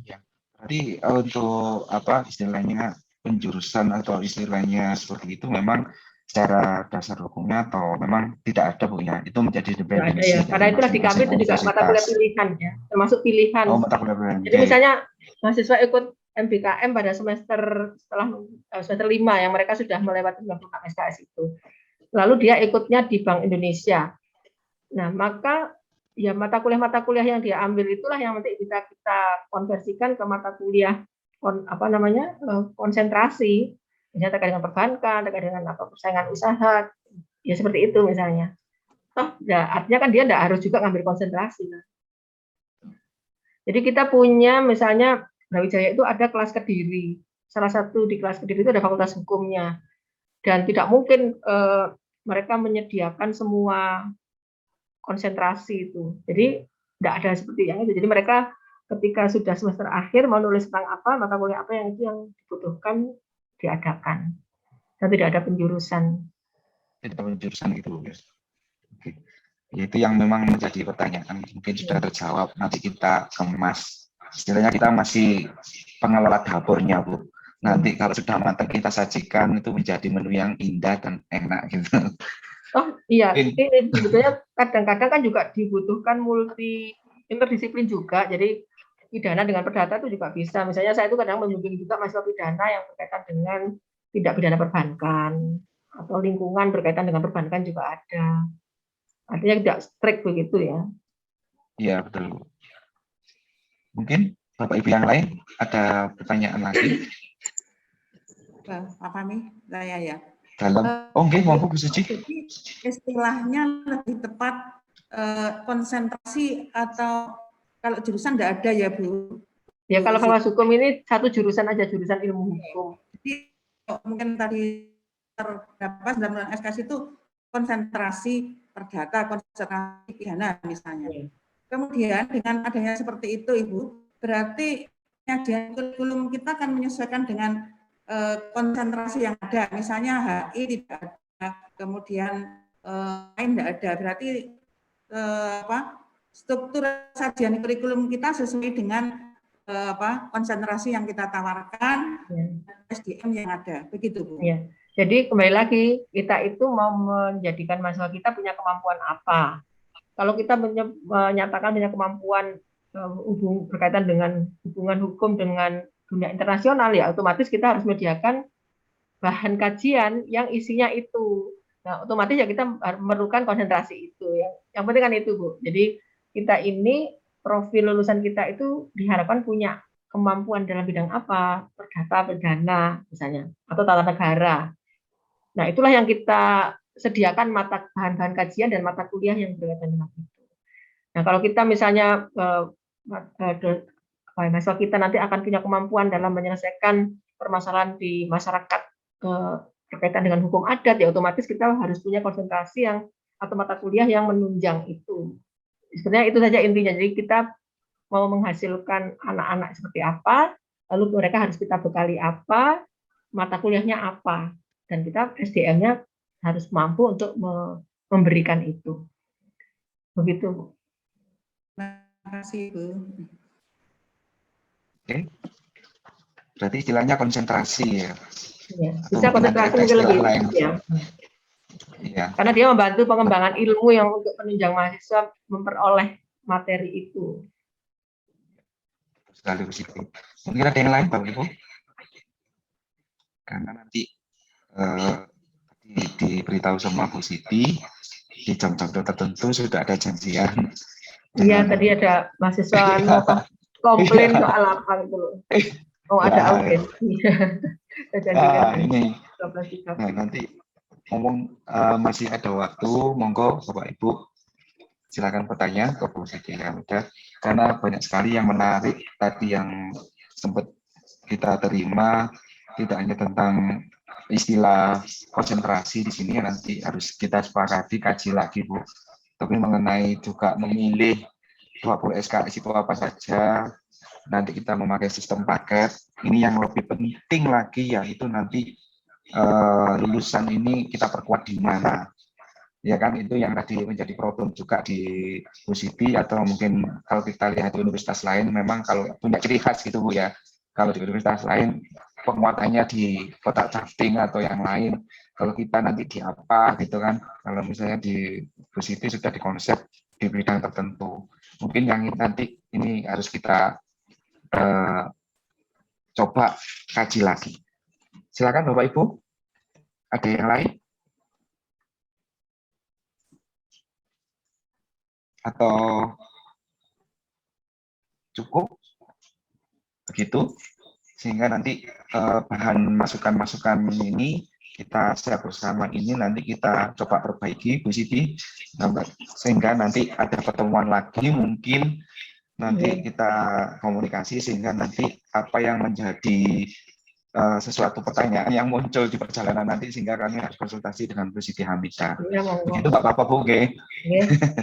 Ya. Berarti untuk apa istilahnya penjurusan atau istilahnya seperti itu memang secara dasar hukumnya atau memang tidak ada Bu ya, itu menjadi dependensi ya. Karena itulah di kami itu juga mata kuliah pilihan ya, termasuk pilihan. Oh, mata kuliah pilihan. Jadi misalnya mahasiswa ikut MBKM pada semester setelah semester 5 yang mereka sudah melewati 96 SKS itu. Lalu dia ikutnya di Bank Indonesia. Nah, maka ya mata kuliah yang dia ambil itulah yang nanti kita konversikan ke mata kuliah konsentrasi, misalnya terkait dengan perbankan, terkait dengan persaingan usaha, ya seperti itu misalnya. Toh, ya, artinya kan dia tidak harus juga ngambil konsentrasi. Jadi kita punya misalnya Brawijaya itu ada kelas Kediri, salah satu di kelas Kediri itu ada fakultas hukumnya, dan tidak mungkin mereka menyediakan semua konsentrasi itu. Jadi tidak ada seperti yang itu. Jadi mereka ketika sudah semester akhir mau nulis tentang apa, mata kuliah apa yang itu yang dibutuhkan diadakan. Dan tidak ada penjurusan. Tidak ada penjurusan gitu. Oke. Itu yang memang menjadi pertanyaan. Mungkin sudah terjawab. Nanti kita kemas. Istilahnya kita masih pengelola dapurnya Bu. Nanti kalau sudah matang kita sajikan itu menjadi menu yang indah dan enak gitu. Oh iya, ini sebetulnya kadang-kadang kan juga dibutuhkan interdisiplin juga. Jadi pidana dengan perdata itu juga bisa. Misalnya saya itu kadang membimbing juga mahasiswa pidana yang berkaitan dengan tindak pidana perbankan atau lingkungan berkaitan dengan perbankan juga ada. Artinya tidak strict begitu ya. Iya betul. Mungkin Bapak Ibu yang lain ada pertanyaan lagi? Pak Fahmi, saya ya. Oke, monggo Bu Suci. Jadi istilahnya lebih tepat konsentrasi atau kalau jurusan tidak ada ya Bu? Ya kalau fakultas hukum ini satu jurusan aja, jurusan ilmu hukum. Jadi mungkin tadi terdapat 9 SKS itu konsentrasi perdata, konsentrasi pidana misalnya. Kemudian dengan adanya seperti itu Ibu, berarti penyajian kurikulum kita akan menyesuaikan dengan konsentrasi yang ada, misalnya HI tidak ada, kemudian lain tidak ada, berarti struktur sajian kurikulum kita sesuai dengan konsentrasi yang kita tawarkan, SDM yang ada, begitu Bu. Ya. Jadi kembali lagi kita itu mau menjadikan mahasiswa kita punya kemampuan apa. Kalau kita menyatakan punya kemampuan berkaitan dengan hubungan hukum dengan dunia internasional, ya otomatis kita harus menyediakan bahan kajian yang isinya itu. Nah, otomatis ya kita memerlukan konsentrasi itu. Yang penting kan itu, Bu. Jadi kita ini profil lulusan kita itu diharapkan punya kemampuan dalam bidang apa, perdata, pidana misalnya, atau tata negara. Nah, itulah yang kita sediakan bahan-bahan kajian dan mata kuliah yang berkaitan dengan itu. Nah, kalau kita misalnya mahasiswa kita nanti akan punya kemampuan dalam menyelesaikan permasalahan di masyarakat berkaitan dengan hukum adat, ya otomatis kita harus punya konsentrasi atau mata kuliah yang menunjang itu. Sebenarnya itu saja intinya. Jadi kita mau menghasilkan anak-anak seperti apa, lalu mereka harus kita bekali apa, mata kuliahnya apa, dan kita SDM-nya harus mampu untuk memberikan itu. Begitu. Terima kasih Bu. Oke. Berarti istilahnya konsentrasi ya. Ya, bisa konsentrasi mungkin lebih ya. Ya. Karena dia membantu pengembangan ilmu yang untuk penunjang mahasiswa memperoleh materi itu. sekali Bu Siti. Mungkin ada yang lain Bapak Ibu? Karena nanti diberitahu sama Bu Siti di jam-jam tertentu sudah ada janjian. Iya, tadi ada mahasiswa mau komplain soal apa gitu loh. Oh, ada audiensi. Ini. Nah, nanti ngomong masih ada waktu, monggo Bapak Ibu silakan bertanya ke Bu Siti Hamidah, karena banyak sekali yang menarik tadi yang sempat kita terima, tidak hanya tentang istilah konsentrasi di sini nanti harus kita sepakati kaji lagi Bu, tapi mengenai juga memilih 20 SKS itu apa saja, nanti kita memakai sistem paket. Ini yang lebih penting lagi yaitu nanti lulusan ini kita perkuat di mana, ya kan, itu yang tadi menjadi problem juga di Bu Siti, atau mungkin kalau kita lihat di universitas lain memang kalau punya ciri khas gitu Bu ya, kalau di universitas lain penguatannya di kotak drafting atau yang lain, kalau kita nanti di apa gitu kan, kalau misalnya di Bu Siti sudah di konsep di bidang tertentu, mungkin yang nanti ini harus kita coba kaji lagi. Silakan Bapak Ibu, ada yang lain? Atau cukup begitu, sehingga nanti bahan masukan-masukan ini kita share bersama, ini nanti kita coba perbaiki Bu Siti, sehingga nanti ada pertemuan lagi, mungkin nanti kita komunikasi sehingga nanti apa yang menjadi sesuatu pertanyaan yang muncul di perjalanan nanti, sehingga kami harus konsultasi dengan Bu Siti Hamidah. Ya, begitu Bapak-Bapak Bu.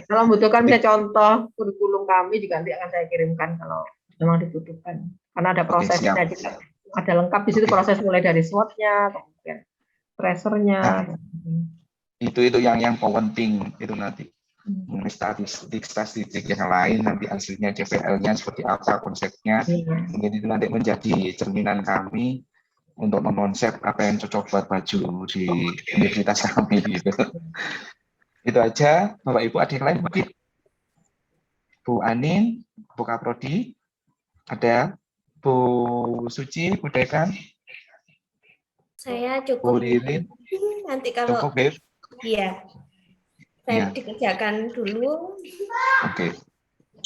Kalau membutuhkan bisa contoh kurikulum kami juga nanti akan saya kirimkan kalau memang dibutuhkan, karena ada prosesnya juga, ada lengkap di situ proses mulai dari SWOT-nya, kemudian tracernya. Itu yang penting itu nanti. Statistik yang lain, nanti hasilnya CPL-nya seperti apa, konsepnya, mungkin itu nanti menjadi cerminan kami untuk mengonsep apa yang cocok buat baju di universitas kami gitu. Itu aja Bapak Ibu. Ada yang lain mungkin? Bu Anin, Bu Kaprodi, ada Bu Suci, Bu Dekan, Saya cukup. Bu Lilin. Nanti kalau cukup, iya, saya dikerjakan dulu. Oke.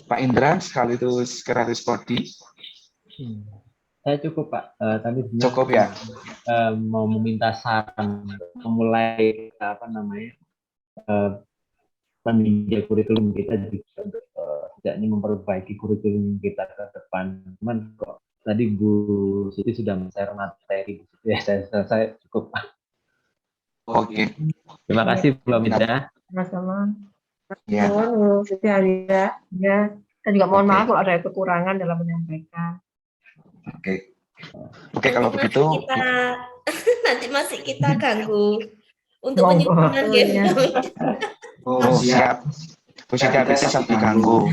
Pak Indra sekaligus Kreatif Prodi. Saya cukup Pak. Tadi cukup ya. Mau meminta saran memulai peninjau kurikulum kita juga untuk setidaknya memperbaiki kurikulum kita ke depan. Cuman kok tadi Bu Siti sudah men-share materi, ya saya cukup Pak. Oke. Terima kasih Bu Hamidah. Sama-sama. Ya. Bu Siti Hamidah. Ya. Saya juga mohon maaf kalau ada kekurangan dalam menyampaikan. Oke, kalau begitu nanti masih kita ganggu untuk menyempurnakan game. Oh, siap. Bu Siti Hamidah sampai ganggu.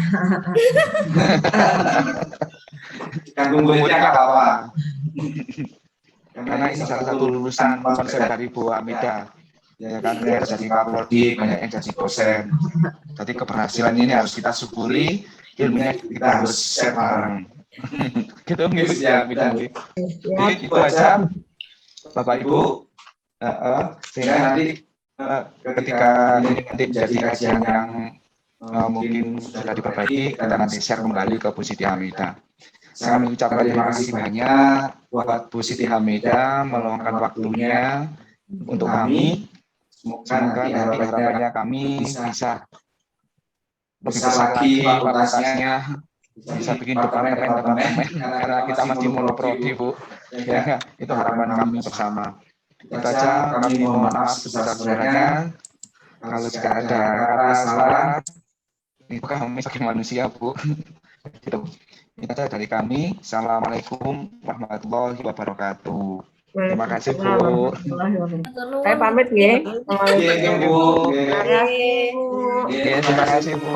Ganggu muridnya nggak apa-apa. Karena ini salah satu lulusan konsep dari Bu Hamidah. Ya kan, banyak jadi kaprodi, banyak yang jadi dosen. Jadi keberhasilan ini harus kita syukuri, ilmunya kita harus share bareng. Gitu nggih ya, Hamidah. Jadi itu aja Bapak Ibu. Sehingga nanti ketika ini nanti menjadi kajian yang mungkin sudah diperbaiki, kita nanti share kembali ke Bu Siti Hamidah. Saya mengucapkan terima kasih banyak buat Bu Siti Hamidah meluangkan waktunya untuk kami. Semoga nanti harapannya kami bisa lebih besar lagi fakultasnya, bisa bikin departemen karena kita masih monoprodi Bu. Ya, itu harapan kami bersama. Itu aja, kami mohon maaf sebesar-besarnya kalau jika ada kata salah, itu kami sebagai manusia Bu. Gitu. Itu aja dari kami. Assalamualaikum warahmatullahi wabarakatuh. Terima kasih Bu. Saya pamit ya. Assalamualaikum Bu. Terima kasih Bu. Terima kasih Bu.